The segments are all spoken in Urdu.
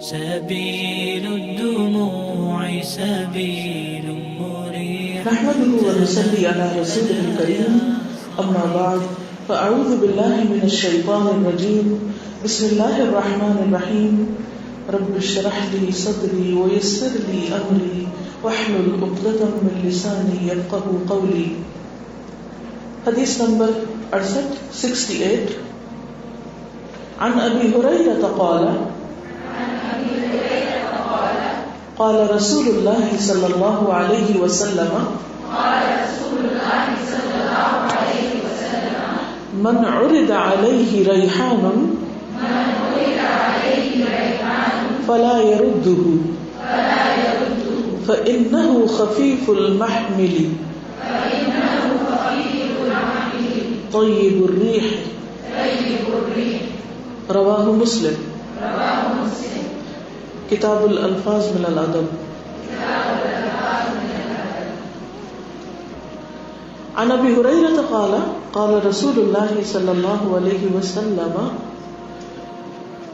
سبيل الدموع سبيل مريح. نحمده ونصلي على رسوله الكريم، أما بعد، فأعوذ بالله من الشيطان الرجيم. بسم الله الرحمن الرحيم. رب اشرح لي صدري ويسر لي أمري واحلل عقدة من لساني يفقهوا قولي. حدیث نمبر 68 عن أبي هريرة قال قال رسول الله صلى الله عليه وسلم من عرض عليه ريحان فلا يرده فإنه خفيف المحمل طيب الريح. رواہ مسلم. کتاب الالفاظ من الادب. عن ابی ہریرہ قال قال رسول اللہ صلی اللہ علیہ وسلم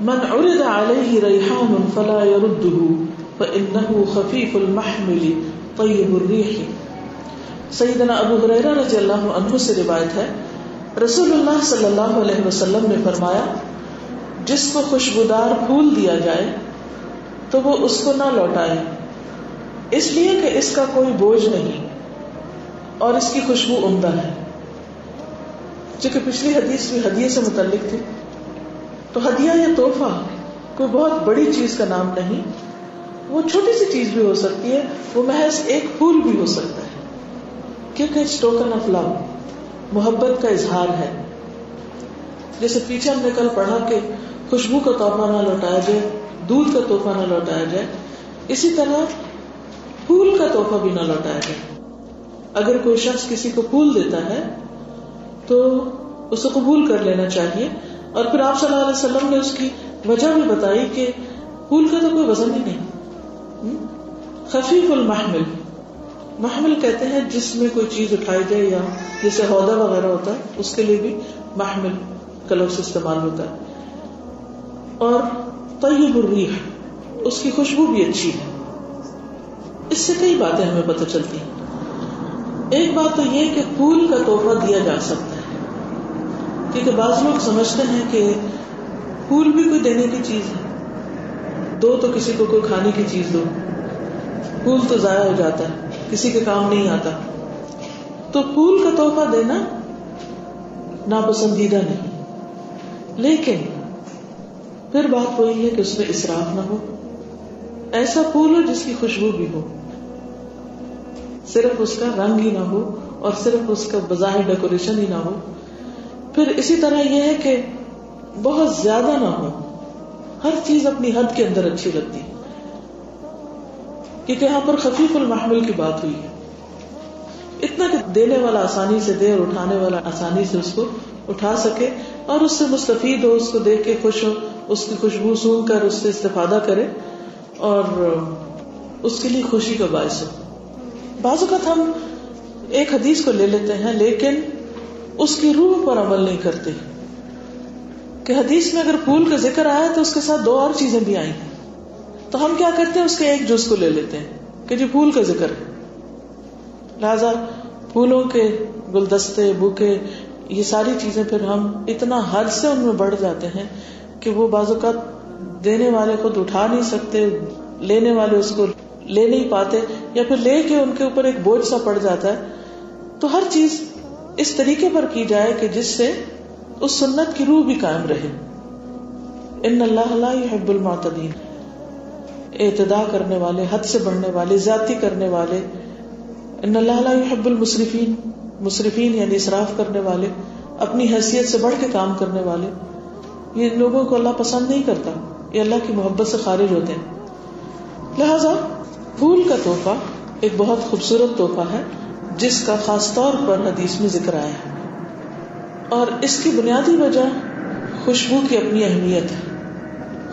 من عرض علیہ ریحان فلا يرده فإنه خفیف المحمل طیب الریح. سیدنا ابو ہریرہ رضی اللہ عنہ سے روایت ہے، رسول اللہ صلی اللہ علیہ وسلم نے فرمایا، جس کو خوشبودار پھول دیا جائے تو وہ اس کو نہ لوٹائے، اس لیے کہ اس کا کوئی بوجھ نہیں اور اس کی خوشبو عمدہ ہے. چونکہ پچھلی حدیث بھی ہدیے سے متعلق تھی، تو ہدیہ یا تحفہ کوئی بہت بڑی چیز کا نام نہیں، وہ چھوٹی سی چیز بھی ہو سکتی ہے، وہ محض ایک پھول بھی ہو سکتا ہے، کیونکہ اٹس ٹوکن آف لو، محبت کا اظہار ہے. جیسے پیچھے ہم نے کل پڑھا کہ خوشبو کا تحفہ نہ لوٹایا جائے، دودھ کا تحفہ نہ لوٹایا جائے، اسی طرح پھول کا تحفہ بھی نہ لوٹایا جائے. اگر کوئی شخص کسی کو پھول دیتا ہے تو اسے قبول کر لینا چاہیے. اور پھر آپ صلی اللہ علیہ وسلم نے اس کی وجہ بھی بتائی کہ پھول کا تو کوئی وزن ہی نہیں. خفیف المحمل، محمل کہتے ہیں جس میں کوئی چیز اٹھائی جائے، یا جیسے ہودہ وغیرہ ہوتا ہے اس کے لیے بھی محمل کا لفظ استعمال ہوتا ہے. اور طیب الریح، اس کی خوشبو بھی اچھی ہے. اس سے کئی باتیں ہمیں پتہ چلتی ہیں. ایک بات تو یہ کہ پھول کا تحفہ دیا جا سکتا ہے، کیونکہ بعض لوگ سمجھتے ہیں کہ پھول بھی کوئی دینے کی چیز ہے، دو تو کسی کو کوئی کھانے کی چیز دو، پھول تو ضائع ہو جاتا ہے، کسی کے کام نہیں آتا. تو پھول کا تحفہ دینا ناپسندیدہ نہیں، لیکن پھر بات وہی ہے کہ اس میں اسراف نہ ہو. ایسا پھول ہو جس کی خوشبو بھی ہو، صرف اس کا رنگ ہی نہ ہو اور صرف اس کا بظاہر ڈیکوریشن ہی نہ ہو. پھر اسی طرح یہ ہے کہ بہت زیادہ نہ ہو، ہر چیز اپنی حد کے اندر اچھی لگتی ہے، کیونکہ یہاں پر خفیف المحمل کی بات ہوئی ہے. اتنا کہ دینے والا آسانی سے دے اور اٹھانے والا آسانی سے اس کو اٹھا سکے اور اس سے مستفید ہو، اس کو دیکھ کے خوش ہو، اس کی خوشبو سونگھ کر اس سے استفادہ کرے اور اس کے لیے خوشی کا باعث ہو. بعض اوقات ہم ایک حدیث کو لے لیتے ہیں لیکن اس کی روح پر عمل نہیں کرتے کہ حدیث میں اگر پھول کا ذکر آیا تو اس کے ساتھ دو اور چیزیں بھی آئی ہیں، تو ہم کیا کرتے ہیں اس کے ایک جز کو لے لیتے ہیں کہ جی پھول کا ذکر ہے، لہذا پھولوں کے گلدستے، بوکے، یہ ساری چیزیں پھر ہم اتنا حد سے ان میں بڑھ جاتے ہیں کہ وہ بعض اوقات دینے والے خود اٹھا نہیں سکتے، لینے والے اس کو لے نہیں پاتے، یا پھر لے کے ان کے اوپر ایک بوجھ سا پڑ جاتا ہے. تو ہر چیز اس طریقے پر کی جائے کہ جس سے اس سنت کی روح بھی قائم رہے. ان اللہ لا يحب المعتدین، اعتداء کرنے والے، حد سے بڑھنے والے، زیادتی کرنے والے. ان اللہ لا يحب المسرفین، مسرفین یعنی اسراف کرنے والے، اپنی حیثیت سے بڑھ کے کام کرنے والے. یہ لوگوں کو اللہ پسند نہیں کرتا، یہ اللہ کی محبت سے خارج ہوتے ہیں. لہذا پھول کا تحفہ ایک بہت خوبصورت تحفہ ہے جس کا خاص طور پر حدیث میں ذکر آیا ہے، اور اس کی بنیادی وجہ خوشبو کی اپنی اہمیت ہے.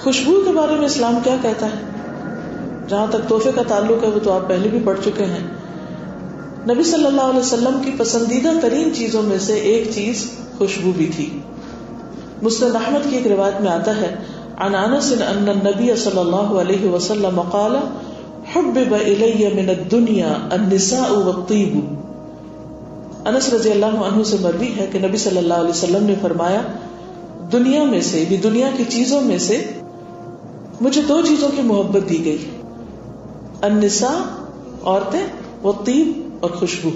خوشبو کے بارے میں اسلام کیا کہتا ہے؟ جہاں تک تحفے کا تعلق ہے وہ تو آپ پہلے بھی پڑھ چکے ہیں. نبی صلی اللہ علیہ وسلم کی پسندیدہ ترین چیزوں میں سے ایک چیز خوشبو بھی تھی. مسند احمد کی ایک روایت میں آتا ہے عن انس ان النبي صلی اللہ علیہ وسلم قال حبب الی من الدنيا النساء والطيب. انس رضی اللہ عنہ سے مروی ہے کہ نبی صلی اللہ علیہ وسلم نے فرمایا دنیا میں سے بھی دنیا کی چیزوں میں سے مجھے دو چیزوں کی محبت دی گئی، النساء عورتیں، والطیب اور خوشبو.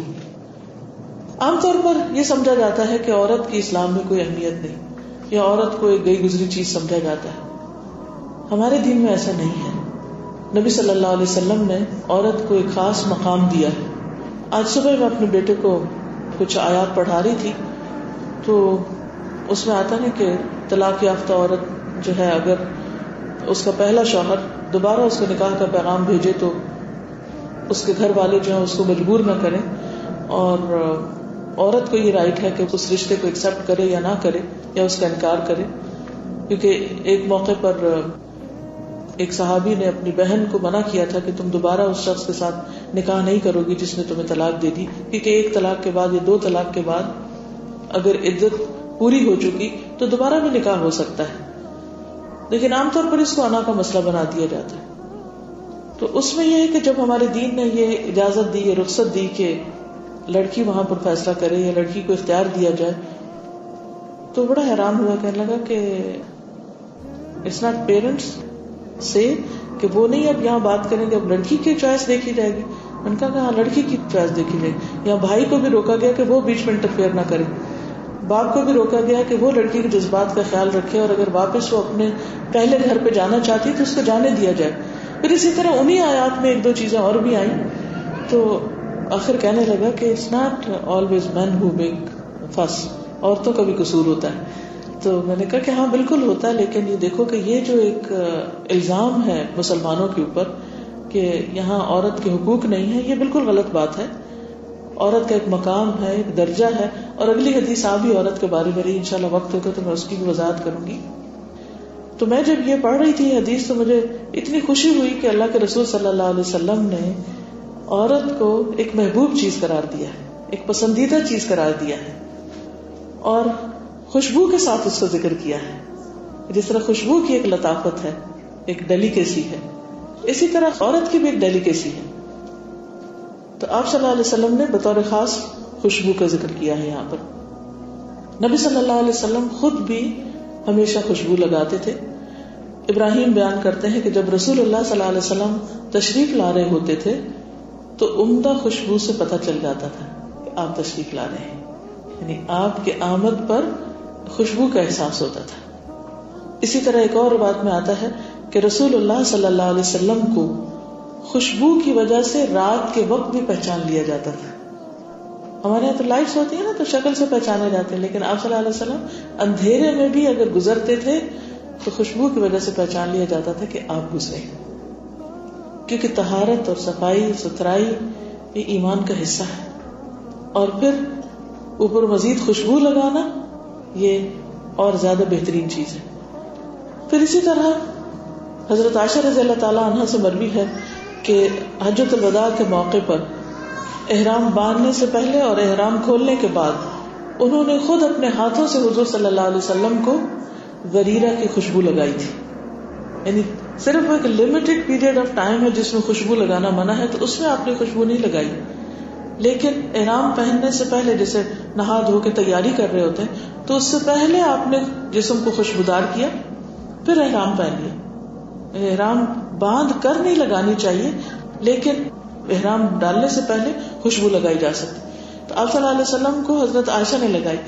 عام طور پر یہ سمجھا جاتا ہے کہ عورت کی اسلام میں کوئی اہمیت نہیں یا عورت کو ایک گئی گزری چیز سمجھا جاتا ہے. ہمارے دین میں ایسا نہیں ہے. نبی صلی اللہ علیہ وسلم نے عورت کو ایک خاص مقام دیا ہے. آج صبح میں اپنے بیٹے کو کچھ آیات پڑھا رہی تھی تو اس میں آتا ہے کہ طلاق یافتہ عورت جو ہے اگر اس کا پہلا شوہر دوبارہ اس کو نکاح کا پیغام بھیجے تو اس کے گھر والے جو ہیں اس کو مجبور نہ کریں، اور عورت کو یہ رائٹ ہے کہ اس رشتے کو ایکسپٹ کرے یا نہ کرے یا اس کا انکار کرے. کیونکہ ایک موقع پر ایک صحابی نے اپنی بہن کو منع کیا تھا کہ تم دوبارہ اس شخص کے ساتھ نکاح نہیں کرو گی جس نے تمہیں طلاق دے دی، کیونکہ ایک طلاق کے بعد یا دو طلاق کے بعد اگر عدت پوری ہو چکی تو دوبارہ بھی نکاح ہو سکتا ہے. لیکن عام طور پر اس کو انا کا مسئلہ بنا دیا جاتا ہے. تو اس میں یہ ہے کہ جب ہمارے دین نے یہ اجازت دی، یہ رخصت دی کہ لڑکی وہاں پر فیصلہ کرے یا لڑکی کو اختیار دیا جائے، تو بڑا حیران ہوا، کہنے لگا کہ اٹس ناٹ پیرنٹس سے کہ وہ نہیں اب یہاں بات کریں گے، اب لڑکی کی چوائس دیکھی جائے گی. ان کا کہا لڑکی کی چوائس دیکھی جائے گی. یہاں بھائی کو بھی روکا گیا کہ وہ بیچ میں انٹرفیئر نہ کرے، باپ کو بھی روکا گیا کہ وہ لڑکی کے جذبات کا خیال رکھے، اور اگر واپس وہ اپنے پہلے گھر پہ جانا چاہتی تو اس کو جانے دیا جائے. پھر اسی طرح انہی آیات میں ایک دو چیزیں اور بھی آئیں تو آخر کہنے لگا کہ it's not always men who make fuss, عورتوں کا بھی قصور ہوتا ہے. تو میں نے کہا کہ ہاں بالکل ہوتا ہے، لیکن یہ دیکھو کہ یہ جو ایک الزام ہے مسلمانوں کے اوپر کہ یہاں عورت کے حقوق نہیں ہے، یہ بالکل غلط بات ہے. عورت کا ایک مقام ہے، ایک درجہ ہے، اور اگلی حدیث آپ بھی عورت کے بارے میں رہی، انشاءاللہ وقت ہوگا تو میں اس کی بھی وضاحت کروں گی. تو میں جب یہ پڑھ رہی تھی حدیث تو مجھے اتنی خوشی ہوئی کہ اللہ کے رسول صلی اللہ علیہ وسلم نے عورت کو ایک محبوب چیز قرار دیا ہے، ایک پسندیدہ چیز قرار دیا ہے، اور خوشبو کے ساتھ اس کا ذکر کیا ہے. جس طرح خوشبو کی ایک لطافت ہے، ایک ڈیلیکیسی ہے، اسی طرح عورت کی بھی ایک ڈیلیکیسی ہے. تو آپ صلی اللہ علیہ وسلم نے بطور خاص خوشبو کا ذکر کیا ہے یہاں پر. نبی صلی اللہ علیہ وسلم خود بھی ہمیشہ خوشبو لگاتے تھے. ابراہیم بیان کرتے ہیں کہ جب رسول اللہ صلی اللہ علیہ وسلم تشریف لا رہے ہوتے تھے تو عمدہ خوشبو سے پتہ چل جاتا تھا کہ آپ تشریف لا رہے ہیں، یعنی آپ کے آمد پر خوشبو کا احساس ہوتا تھا. اسی طرح ایک اور بات میں آتا ہے کہ رسول اللہ صلی اللہ علیہ وسلم کو خوشبو کی وجہ سے رات کے وقت بھی پہچان لیا جاتا تھا. ہمارے یہاں تو لائٹس ہوتی ہیں نا تو شکل سے پہچانے جاتے ہیں، لیکن آپ صلی اللہ علیہ وسلم اندھیرے میں بھی اگر گزرتے تھے تو خوشبو کی وجہ سے پہچان لیا جاتا تھا کہ آپ گزرے، کیونکہ طہارت اور صفائی ستھرائی یہ ایمان کا حصہ ہے. اور پھر اوپر مزید خوشبو لگانا یہ اور زیادہ بہترین چیز ہے. پھر اسی طرح حضرت عائشہ رضی اللہ تعالی عنہا سے مروی ہے کہ حجۃ الوداع کے موقع پر احرام باندھنے سے پہلے اور احرام کھولنے کے بعد انہوں نے خود اپنے ہاتھوں سے حضور صلی اللہ علیہ وسلم کو غریرہ کی خوشبو لگائی تھی. یعنی صرف ایک لمیٹڈ پیریڈ آف ٹائم ہے جس میں خوشبو لگانا منع ہے، تو اس میں آپ نے خوشبو نہیں لگائی، لیکن احرام پہننے سے پہلے جیسے نہا دھو کے تیاری کر رہے ہوتے ہیں تو اس سے پہلے آپ نے جسم کو خوشبودار کیا، پھر احرام پہن لیا. احرام باندھ کر نہیں لگانی چاہیے، لیکن احرام ڈالنے سے پہلے خوشبو لگائی جا سکتی. تو آپ صلی اللہ علیہ وسلم کو حضرت عائشہ نے لگائی.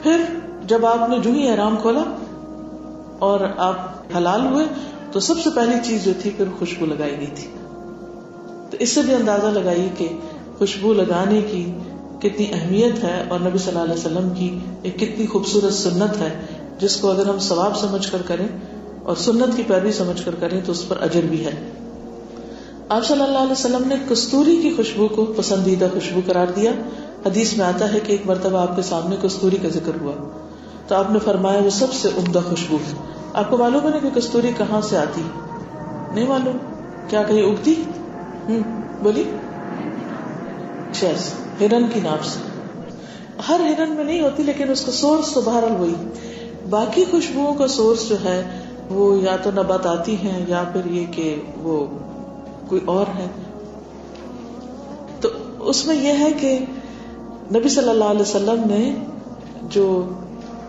پھر جب آپ نے جو ہی احرام کھولا اور آپ حلال ہوئے تو سب سے پہلی چیز جو تھی پھر خوشبو لگائی گئی تھی. تو اس سے بھی اندازہ لگائیے کہ خوشبو لگانے کی کتنی اہمیت ہے، اور نبی صلی اللہ علیہ وسلم کی ایک کتنی خوبصورت سنت ہے جس کو اگر ہم ثواب سمجھ کر کریں اور سنت کی پیروی سمجھ کر کریں تو اس پر اجر بھی ہے. آپ صلی اللہ علیہ وسلم نے کستوری کی خوشبو کو پسندیدہ خوشبو قرار دیا. حدیث میں آتا ہے کہ ایک مرتبہ آپ کے سامنے کستوری کا ذکر ہوا تو آپ نے فرمایا وہ سب سے عمدہ خوشبو ہے. آپ کو معلوم ہے نا کہ کستوری کہاں سے آتی؟ نہیں معلوم؟ کیا کہیں اگتی؟ بولی ہرن کی ناف سے. ہر ہرن میں نہیں ہوتی لیکن اس کا سورس تو بہرحال وہی. باقی خوشبوؤں کا سورس جو ہے وہ یا تو نباتاتی ہیں یا پھر یہ کہ وہ کوئی اور ہے. تو اس میں یہ ہے کہ نبی صلی اللہ علیہ وسلم نے جو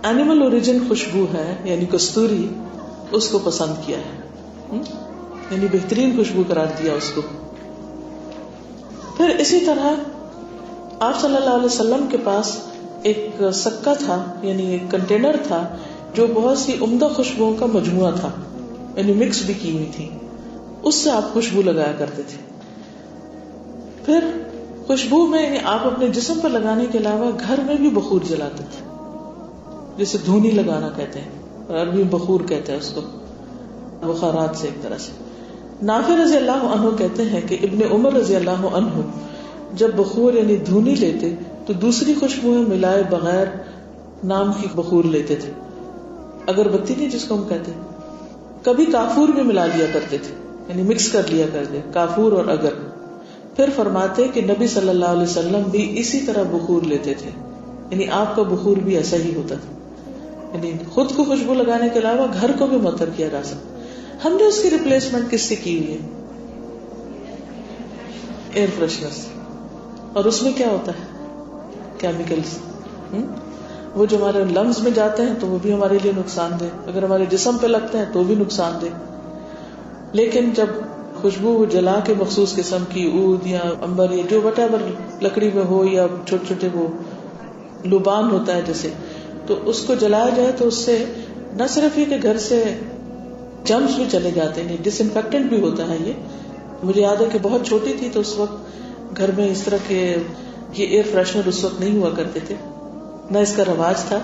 اینیمل اوریجن خوشبو ہے یعنی کستوری اس کو پسند کیا ہے، یعنی بہترین خوشبو قرار دیا اس کو. پھر اسی طرح آپ صلی اللہ علیہ وسلم کے پاس ایک سکہ تھا، یعنی ایک کنٹینر تھا جو بہت سی عمدہ خوشبوؤں کا مجموعہ تھا، یعنی مکس بھی کی ہوئی تھی، اس سے آپ خوشبو لگایا کرتے تھے. پھر خوشبو میں یعنی آپ اپنے جسم پر لگانے کے علاوہ گھر میں بھی بخور جلاتے تھے، جسے دھونی لگانا کہتے ہیں، اور عربی میں بخور کہتے ہیں اس کو، بخارات سے ایک طرح سے. نافع رضی اللہ عنہ کہتے ہیں کہ ابن عمر رضی اللہ عنہ جب بخور یعنی دھونی لیتے تو دوسری خوشبوئیں ملائے بغیر نام کی بخور لیتے تھے، اگربتی نہیں جس کو ہم کہتے ہیں. کبھی کافور بھی ملا لیا کرتے تھے، یعنی مکس کر لیا کرتے کافور اور اگر. پھر فرماتے کہ نبی صلی اللہ علیہ وسلم بھی اسی طرح بخور لیتے تھے، یعنی آپ کا بخور بھی ایسا ہی ہوتا تھا، یعنی خود کو خوشبو لگانے کے علاوہ گھر کو بھی معطر کیا جا سکتا. ہم نے اس کی ریپلیسمنٹ کس سے کی ہوئی ہے؟ ایئر فریشنر سے. اور اس میں کیا ہوتا ہے؟ کیمیکلز. وہ جو ہمارے لنگز میں جاتے ہیں تو وہ بھی ہمارے لیے نقصان دہ، اگر ہمارے جسم پہ لگتے ہیں تو بھی نقصان دہ. لیکن جب خوشبو وہ جلا کے مخصوص قسم کی عود یا امبر یا جو وٹ ایور لکڑی میں ہو یا چھوٹے چھوٹے وہ لبان ہوتا ہے جیسے، تو اس کو جلایا جائے تو اس سے نہ صرف یہ کہ گھر سے جرمز بھی چلے جاتے ہیں، ڈس انفیکٹنٹ بھی ہوتا ہے. یہ مجھے یاد ہے کہ بہت چھوٹی تھی تو اس وقت گھر میں اس طرح کے یہ ایئر فریشنر اس وقت نہیں ہوا کرتے تھے، نہ اس کا رواج تھا.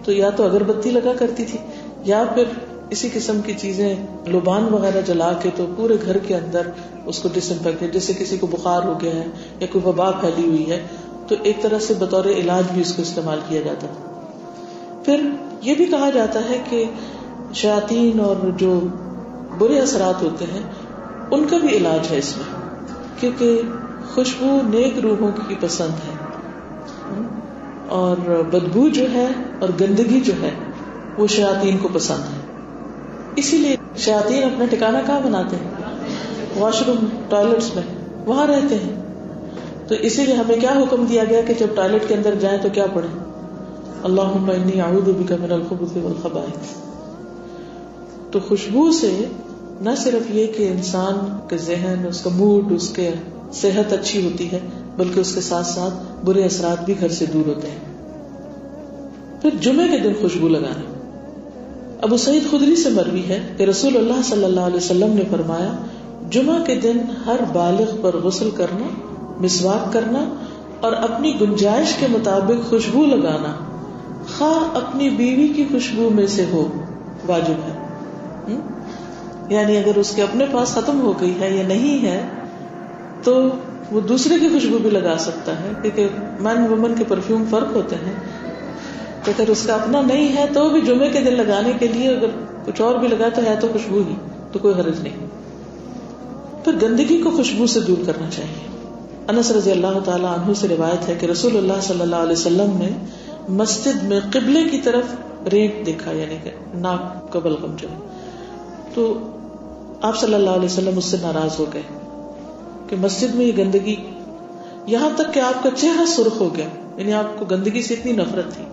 تو یا تو اگربتی لگا کرتی تھی یا پھر اسی قسم کی چیزیں لبان وغیرہ جلا کے تو پورے گھر کے اندر اس کو ڈس انفیکٹ، جیسے کسی کو بخار ہو گیا ہے یا کوئی وبا پھیلی ہوئی ہے تو ایک طرح سے بطور علاج بھی اس کو استعمال کیا جاتا تھا. پھر یہ بھی کہا جاتا ہے کہ شیاطین اور جو برے اثرات ہوتے ہیں ان کا بھی علاج ہے اس میں، کیونکہ خوشبو نیک روحوں کی پسند ہے اور بدبو جو ہے اور گندگی جو ہے وہ شیاطین کو پسند ہے. اسی لیے شیاطین اپنا ٹھکانہ کہاں بناتے ہیں؟ واش روم، ٹوائلٹس میں، وہاں رہتے ہیں. تو اسی لیے ہمیں کیا حکم دیا گیا کہ جب ٹوائلٹ کے اندر جائیں تو کیا پڑھیں؟ اللہم انی اعوذ بک من الخبث والخبائث. تو خوشبو سے نہ صرف یہ کہ انسان کے ذہن، اس کا موڈ، اس کے صحت اچھی ہوتی ہے بلکہ اس کے ساتھ ساتھ برے اثرات بھی گھر سے دور ہوتے ہیں. پھر جمعے کے دن خوشبو لگانا. ابو سعید خدری سے مروی ہے کہ رسول اللہ صلی اللہ علیہ وسلم نے فرمایا، جمعہ کے دن ہر بالغ پر غسل کرنا، مسواک کرنا اور اپنی گنجائش کے مطابق خوشبو لگانا، خواہ اپنی بیوی کی خوشبو میں سے ہو، واجب ہے. یعنی اگر اس کے اپنے پاس ختم ہو گئی ہے یا نہیں ہے تو وہ دوسرے کی خوشبو بھی لگا سکتا ہے، کیونکہ مین وومن کے پرفیوم فرق ہوتے ہیں. تو اگر اس کا اپنا نہیں ہے تو بھی جمعے کے دن لگانے کے لیے اگر کچھ اور بھی لگا تو ہے تو خوشبو ہی، تو کوئی حرج نہیں. پھر گندگی کو خوشبو سے دور کرنا چاہیے. انس رضی اللہ تعالی عنہ سے روایت ہے کہ رسول اللہ صلی اللہ علیہ وسلم نے مسجد میں قبلے کی طرف رینٹ دیکھا، یعنی کہ ناک کا بلغم جو ہے، تو آپ صلی اللہ علیہ وسلم اس سے ناراض ہو گئے کہ مسجد میں یہ گندگی، یہاں تک کہ آپ کا چہرہ سرخ ہو گیا، یعنی آپ کو گندگی سے اتنی نفرت تھی.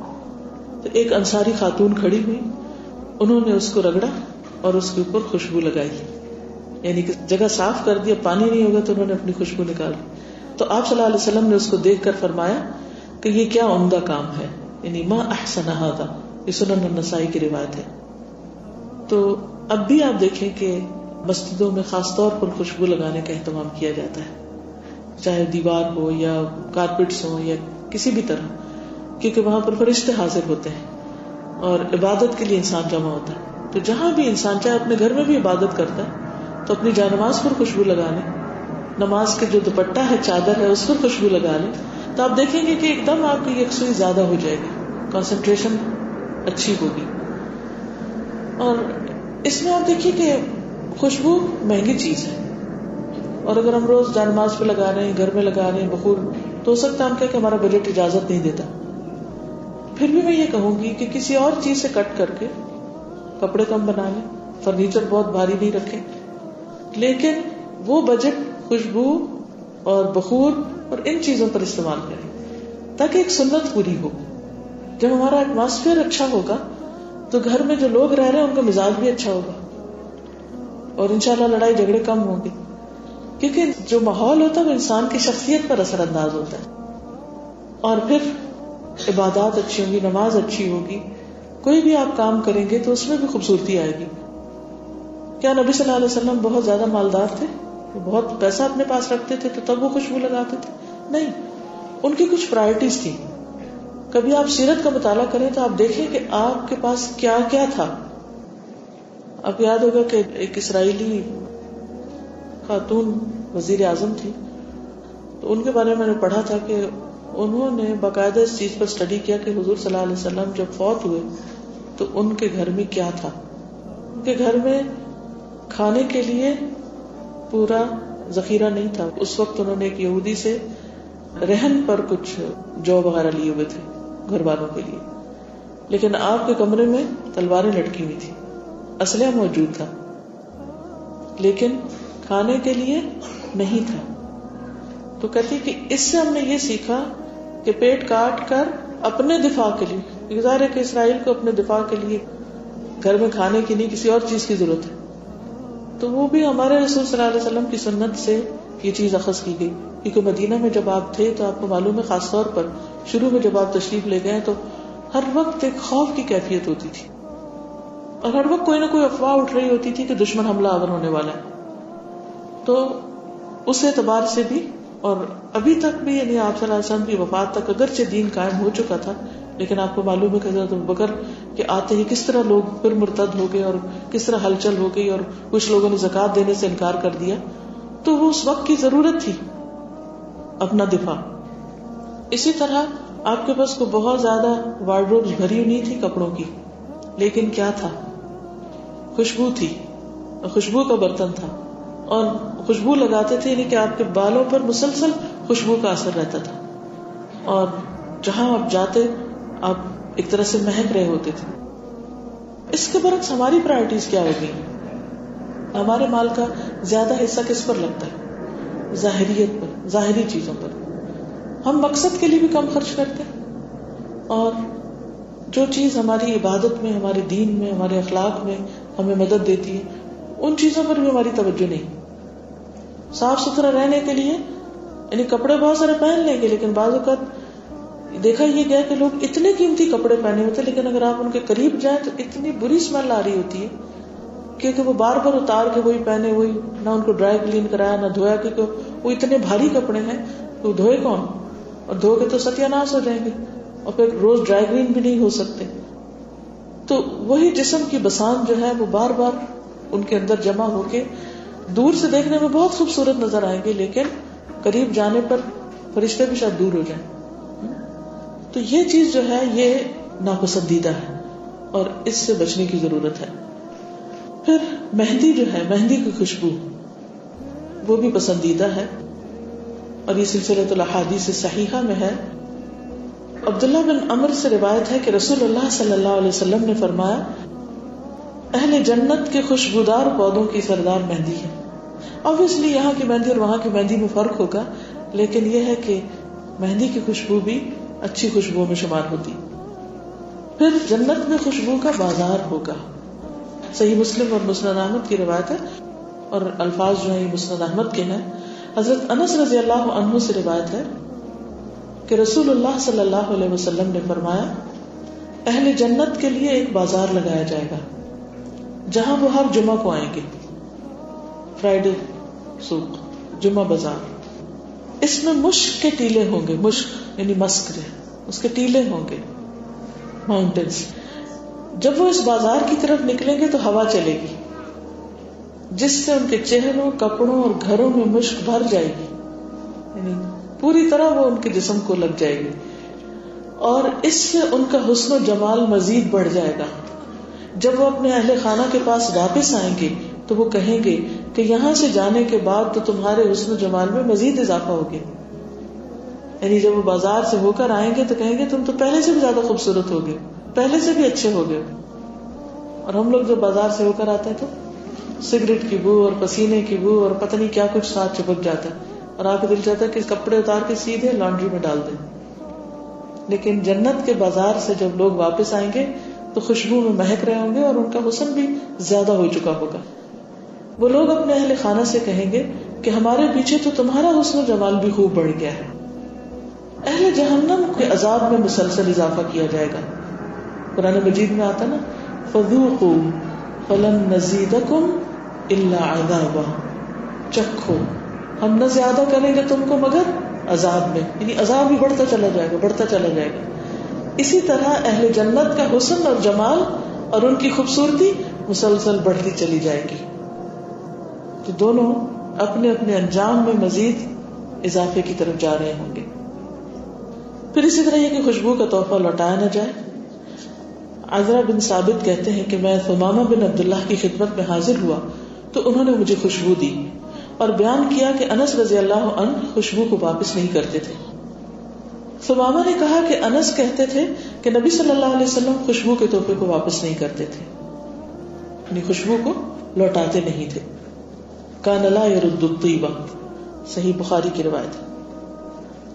تو ایک انصاری خاتون کھڑی ہوئی، انہوں نے اس کو رگڑا اور اس کے اوپر خوشبو لگائی، یعنی کہ جگہ صاف کر دیا، پانی نہیں ہوگا تو انہوں نے اپنی خوشبو نکالی. تو آپ صلی اللہ علیہ وسلم نے اس کو دیکھ کر فرمایا کہ یہ کیا عمدہ کام ہے، یعنی ما احسن ھذا. یہ سنن النسائی کی روایت ہے. تو اب بھی آپ دیکھیں کہ مسجدوں میں خاص طور پر خوشبو لگانے کا اہتمام کیا جاتا ہے، چاہے دیوار ہو یا کارپیٹس ہو یا کسی بھی طرح، کیونکہ وہاں پر فرشتے حاضر ہوتے ہیں اور عبادت کے لیے انسان جمع ہوتا ہے. تو جہاں بھی انسان چاہے اپنے گھر میں بھی عبادت کرتا ہے تو اپنی جانماز پر خوشبو لگا لیں، نماز کے جو دوپٹہ ہے، چادر ہے، اس پر خوشبو لگا لیں، تو آپ دیکھیں گے کہ ایک دم آپ کی یکسوئی زیادہ ہو جائے گی، کنسنٹریشن اچھی ہوگی. اور اس میں آپ دیکھیے کہ خوشبو مہنگی چیز ہے، اور اگر ہم روز جانماز پہ لگا رہے ہیں، گھر میں لگا رہے ہیں بخور، تو ہو سکتا ہے ہم کہ ہمارا بجٹ اجازت نہیں دیتا. پھر بھی میں یہ کہوں گی کہ کسی اور چیز سے کٹ کر کے کپڑے کم بنا لیں، فرنیچر بہت بھاری نہیں رکھیں، لیکن وہ بجٹ خوشبو اور بخور اور ان چیزوں پر استعمال کریں تاکہ ایک سنت پوری ہو. جب ہمارا ایٹماسفیئر اچھا ہوگا تو گھر میں جو لوگ رہ رہے ہیں ان کا مزاج بھی اچھا ہوگا اور انشاءاللہ لڑائی جھگڑے کم ہوں گے، کیونکہ جو ماحول ہوتا ہے وہ انسان کی شخصیت پر اثر انداز ہوتا ہے. اور پھر عبادات اچھی ہوں گی، نماز اچھی ہوگی، کوئی بھی آپ کام کریں گے تو اس میں بھی خوبصورتی آئے گی. کیا نبی صلی اللہ علیہ وسلم بہت زیادہ مالدار تھے، بہت پیسہ اپنے پاس رکھتے تھے تو تب وہ خوشبو لگاتے تھے؟ نہیں، ان کی کچھ پرائرٹیز تھی. کبھی آپ سیرت کا مطالعہ کریں تو آپ دیکھیں کہ آپ کے پاس کیا کیا تھا. آپ یاد ہوگا کہ ایک اسرائیلی خاتون وزیر اعظم تھی، تو ان کے بارے میں نے پڑھا تھا کہ انہوں نے باقاعدہ اس چیز پر اسٹڈی کیا کہ حضور صلی اللہ علیہ وسلم جب فوت ہوئے تو ان کے گھر میں کیا تھا. ان کے گھر میں کھانے کے لیے پورا ذخیرہ نہیں تھا. اس وقت انہوں نے ایک یہودی سے رہن پر کچھ جو وغیرہ لیے ہوئے تھے گھر والوں کے لیے، لیکن آپ کے کمرے میں تلواریں لٹکی ہوئی تھی، اسلحہ موجود تھا، لیکن کھانے کے لیے نہیں تھا. تو کہتی کہ اس سے ہم نے یہ سیکھا کہ پیٹ کاٹ کر اپنے دفاع کے لیے، ظاہر ہے کہ اسرائیل کو اپنے دفاع کے لیے گھر میں کھانے کی نہیں کسی اور چیز کی ضرورت ہے، تو وہ بھی ہمارے رسول صلی اللہ علیہ وسلم کی سنت سے یہ چیز اخذ کی گئی. کیونکہ مدینہ میں جب آپ تھے تو آپ کو معلوم ہے خاص طور پر شروع میں جب آپ تشریف لے گئے تو ہر وقت ایک خوف کی کیفیت ہوتی تھی اور ہر وقت کوئی نہ کوئی افواہ اٹھ رہی ہوتی تھی کہ دشمن حملہ آور ہونے والا ہے. تو اس اعتبار سے بھی اور ابھی تک بھی یعنی آپ صلی اللہ علیہ وسلم کی وفات تک اگرچہ دین قائم ہو چکا تھا، لیکن آپ کو معلوم ہے کہ حضرت ابوبکر کے آتے ہی کس طرح لوگ پھر مرتد ہو گئے اور کس طرح ہلچل ہو گئی اور کچھ لوگوں نے زکوٰۃ دینے سے انکار کر دیا. تو وہ اس وقت کی ضرورت تھی اپنا دفاع. اسی طرح آپ کے پاس کو بہت زیادہ وارڈروبز بھری ہوئی نہیں تھی کپڑوں کی، لیکن کیا تھا؟ خوشبو تھی، خوشبو کا برتن تھا اور خوشبو لگاتے تھے، یعنی کہ آپ کے بالوں پر مسلسل خوشبو کا اثر رہتا تھا اور جہاں آپ جاتے آپ ایک طرح سے مہک رہے ہوتے تھے. اس کے برعکس ہماری پرائرٹیز کیا ہوگی؟ ہمارے مال کا زیادہ حصہ کس پر لگتا ہے؟ ظاہریت پر، ظاہری چیزوں پر. ہم مقصد کے لیے بھی کم خرچ کرتے ہیں اور جو چیز ہماری عبادت میں، ہمارے دین میں، ہمارے اخلاق میں ہمیں مدد دیتی ہے ان چیزوں پر بھی ہماری توجہ نہیں. صاف ستھرا رہنے کے لیے یعنی کپڑے بہت سارے پہن لیں گے، لیکن بعض اوقات دیکھا یہ گیا کہ لوگ اتنے قیمتی کپڑے پہنے ہوتے ہیں لیکن اگر آپ ان کے قریب جائیں تو اتنی بری اسمیل آ رہی ہوتی ہے کیونکہ وہ بار بار اتار کے وہی پہنے، وہی نہ ان کو ڈرائی کلین کرایا نہ دھویا، کیونکہ وہ اتنے بھاری کپڑے ہیں تو دھوئے کون؟ اور دھو کے تو ستیہ ناش ہو جائیں گے اور پھر روز ڈرائی کلین بھی نہیں ہو سکتے. تو وہی جسم کی بسان جو ہے وہ بار بار ان کے اندر جمع ہو کے دور سے دیکھنے میں بہت خوبصورت نظر آئیں گے، لیکن قریب جانے پر فرشتے بھی شاید دور ہو جائیں. تو یہ چیز جو ہے یہ ناپسندیدہ ہے اور اس سے بچنے کی ضرورت ہے. پھر مہندی جو ہے، مہندی کی خوشبو وہ بھی پسندیدہ ہے اور یہ سلسلۃ الاحادیث صحیحہ میں ہے. عبداللہ بن عمر سے روایت ہے کہ رسول اللہ صلی اللہ علیہ وسلم نے فرمایا اہل جنت کے خوشبودار پودوں کی سردار مہندی ہے. obviously یہاں کی مہندی اور وہاں کی مہندی میں فرق ہوگا، لیکن یہ ہے کہ مہندی کی خوشبو بھی اچھی خوشبو میں شمار ہوتی. پھر جنت میں خوشبو کا بازار ہوگا. صحیح مسلم اور مسند احمد کی روایت ہے اور الفاظ جو ہیں یہ مسند احمد کے ہیں. حضرت انس رضی اللہ عنہ سے روایت ہے کہ رسول اللہ صلی اللہ علیہ وسلم نے فرمایا اہل جنت کے لیے ایک بازار لگایا جائے گا جہاں وہ ہر جمعہ کو آئیں گے. فرائیڈے سوق، جمعہ بازار. اس میں مشک کے ٹیلے ہوں گے، مشک یعنی مسک جو اس کے ٹیلے ہوں گے، ماؤنٹینز. جب وہ اس بازار کی طرف نکلیں گے تو ہوا چلے گی جس سے ان کے چہروں، کپڑوں اور گھروں میں مشک بھر جائے گی، یعنی پوری طرح وہ ان کے جسم کو لگ جائے گی اور اس سے ان کا حسن و جمال مزید بڑھ جائے گا. جب وہ اپنے اہل خانہ کے پاس واپس آئیں گے تو وہ کہیں گے کہ یہاں سے جانے کے بعد تو تمہارے حسن و جمال میں مزید اضافہ ہو گیا. یعنی جب وہ بازار سے ہو کر آئیں گے تو کہیں گے تم تو پہلے سے بھی زیادہ خوبصورت ہو گئے، پہلے سے بھی اچھے ہو گئے. اور ہم لوگ جب بازار سے ہو کر آتے ہیں تو سگریٹ کی بو اور پسینے کی بو اور پتہ نہیں کیا کچھ ساتھ چپک جاتا ہے اور آپ کو دل چاہتا ہے کہ کپڑے اتار کے سیدھے لانڈری میں ڈال دیں. لیکن جنت کے بازار سے جب لوگ واپس آئیں گے تو خوشبو میں مہک رہے ہوں گے اور ان کا حسن بھی زیادہ ہو چکا ہوگا. وہ لوگ اپنے اہل خانہ سے کہیں گے کہ ہمارے پیچھے تو تمہارا حسن و جمال بھی خوب بڑھ گیا ہے. اہل جہنم کے عذاب میں مسلسل اضافہ کیا جائے گا. قرآن مجید میں آتا نا فَذُوقُوا فَلَن نَّزِيدَكُمْ إِلَّا عَذَابًا, چکھو ہم نہ زیادہ کریں گے تم کو مگر عذاب میں, یعنی عذاب ہی بڑھتا چلا جائے گا, بڑھتا چلا جائے گا. اسی طرح اہل جنت کا حسن اور جمال اور ان کی خوبصورتی مسلسل بڑھتی چلی جائے گی. تو دونوں اپنے اپنے انجام میں مزید اضافے کی طرف جا رہے ہوں گے. پھر اسی طرح یہ کہ خوشبو کا تحفہ لوٹایا نہ جائے. عذرا بن ثابت کہتے ہیں کہ میں ثمامہ بن عبداللہ کی خدمت میں حاضر ہوا تو انہوں نے مجھے خوشبو دی اور بیان کیا کہ انس رضی اللہ عنہ خوشبو کو واپس نہیں کرتے تھے. ثمامہ نے کہا کہ انس کہتے تھے کہ نبی صلی اللہ علیہ وسلم خوشبو کے تحفے کو واپس نہیں کرتے تھے, یعنی خوشبو کو لوٹاتے نہیں تھے. کان لا يرد الطیبہ, صحیح بخاری کی روایت ہے.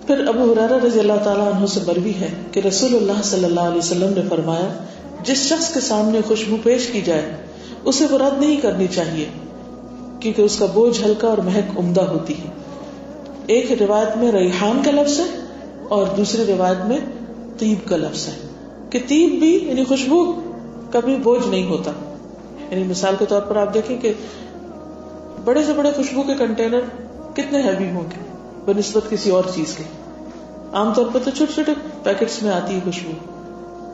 پھر ابو ہریرہ رضی اللہ تعالیٰ عنہ سے مروی ہے کہ رسول اللہ صلی اللہ علیہ وسلم نے فرمایا جس شخص کے سامنے خوشبو پیش کی جائے اسے وہ رد نہیں کرنی چاہیے کیونکہ اس کا بوجھ ہلکا اور مہک عمدہ ہوتی ہے. ایک روایت میں ریحان کا لفظ ہے اور دوسری روایت میں طیب کا لفظ ہے کہ طیب بھی یعنی خوشبو کبھی بوجھ نہیں ہوتا. یعنی مثال کے طور پر آپ دیکھیں کہ بڑے سے بڑے خوشبو کے کنٹینر کتنے ہیوی ہوں گے بنسبت کسی اور چیز کے. عام طور پر تو چھوٹے چھوٹے پیکٹس میں آتی ہے خوشبو,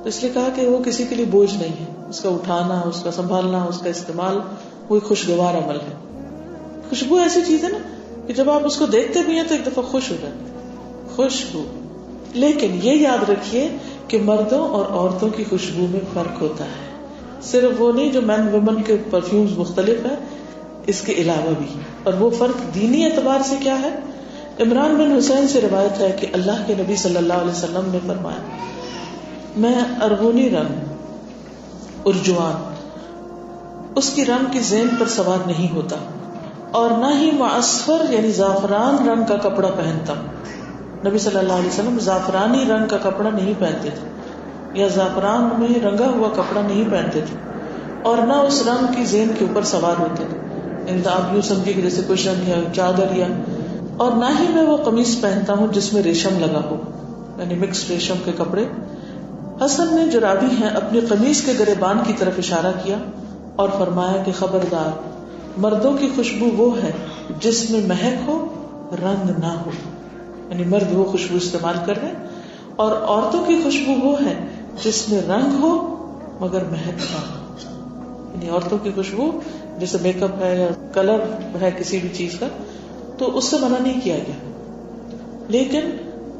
تو اس لیے کہا کہ وہ کسی کے لیے بوجھ نہیں ہے. اس کا اٹھانا, اس کا سنبھالنا, اس کا استعمال وہ ایک خوشگوار عمل ہے. خوشبو ایسی چیز ہے نا کہ جب آپ اس کو دیکھتے بھی ہیں تو ایک دفعہ خوش ہو جاتے ہیں. خوشبو. لیکن یہ یاد رکھیے کہ مردوں اور عورتوں کی خوشبو میں فرق ہوتا ہے. صرف وہ نہیں جو مین ویمن کے پرفیومز مختلف ہیں, اس کے علاوہ بھی. اور وہ فرق دینی اعتبار سے کیا ہے؟ عمران بن حسین سے روایت ہے کہ اللہ کے نبی صلی اللہ علیہ وسلم نے فرمایا میں ارغونی رنگ ارجوان اس کی رنگ کی زین پر سوار نہیں ہوتا اور نہ ہی معصفر یعنی زعفران رنگ کا کپڑا پہنتا. نبی صلی اللہ علیہ وسلم زعفرانی رنگ کا کپڑا نہیں پہنتے تھے یا زعفران میں رنگا ہوا کپڑا نہیں پہنتے تھے اور نہ اس رنگ کی زین کے اوپر سوار ہوتے تھے. یعنی آپ یوں سمجھے کہ جیسے کشن یا چادر یا, اور نہ ہی میں وہ قمیص پہنتا ہوں جس میں ریشم لگا ہو, یعنی مکس ریشم کے کپڑے. حسن نے جو راوی ہیں اپنی قمیص کے گریبان کی طرف اشارہ کیا اور فرمایا کہ خبردار, مردوں کی خوشبو وہ ہے جس میں مہک ہو رنگ نہ ہو, یعنی مرد وہ خوشبو استعمال کر رہے ہیں, اور عورتوں کی خوشبو وہ ہے جس میں رنگ ہو مگر مہک نہ ہو. یعنی عورتوں کی خوشبو جیسے میک اپ ہے یا کلر ہے کسی بھی چیز کا تو اس سے منع نہیں کیا گیا, لیکن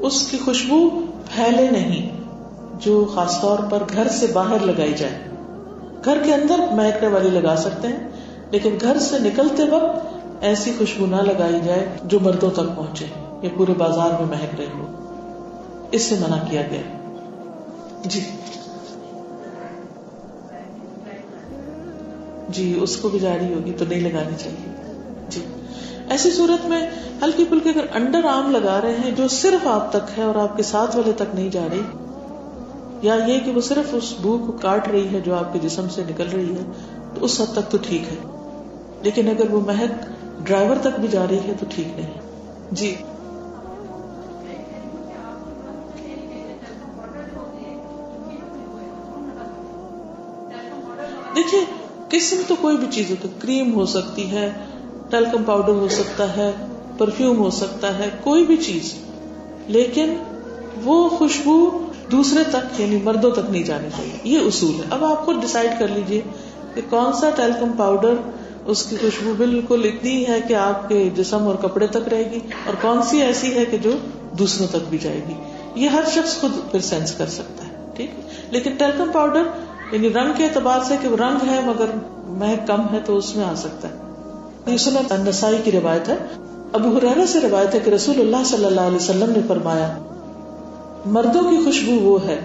اس کی خوشبو پھیلے نہیں جو خاص طور پر گھر سے باہر لگائی جائے. گھر کے اندر مہکنے والی لگا سکتے ہیں لیکن گھر سے نکلتے وقت ایسی خوشبو نہ لگائی جائے جو مردوں تک پہنچے یا پورے بازار میں مہک رہی ہو, اس سے منع کیا گیا. جی اس کو بھی جاری ہوگی تو نہیں لگانی چاہیے. جی ایسی صورت میں ہلکی پھلکی اگر انڈر آرم لگا رہے ہیں جو صرف آپ تک ہے اور آپ کے ساتھ والے تک نہیں جا رہی, یا یہ کہ وہ صرف اس بو کو کاٹ رہی ہے جو آپ کے جسم سے نکل رہی ہے, تو اس حد تک تو ٹھیک ہے. لیکن اگر وہ مہک ڈرائیور تک بھی جا رہی ہے تو ٹھیک نہیں. جی دیکھیے قسم تو کوئی بھی چیز ہوتی ہے, کریم ہو سکتی ہے, ٹیلکم پاؤڈر ہو سکتا ہے, پرفیوم ہو سکتا ہے, کوئی بھی چیز, لیکن وہ خوشبو دوسرے تک یعنی مردوں تک نہیں جانی چاہیے. یہ اصول ہے. اب آپ خود ڈیسائیڈ کر لیجئے کہ کون سا ٹیلکم پاؤڈر اس کی خوشبو بالکل اتنی ہے کہ آپ کے جسم اور کپڑے تک رہے گی, اور کون سی ایسی ہے کہ جو دوسروں تک بھی جائے گی. یہ ہر شخص خود پھر سینس کر سکتا ہے. ٹھیک ہے, لیکن ٹیلکم پاؤڈر یعنی رنگ کے اعتبار سے کہ وہ رنگ ہے مگر مہک کم ہے تو اس میں آ سکتا ہے. یہ سنن النسائی کی روایت ہے. ابو ہریرہ سے روایت ہے کہ رسول اللہ صلی اللہ علیہ وسلم نے فرمایا مردوں کی خوشبو وہ ہے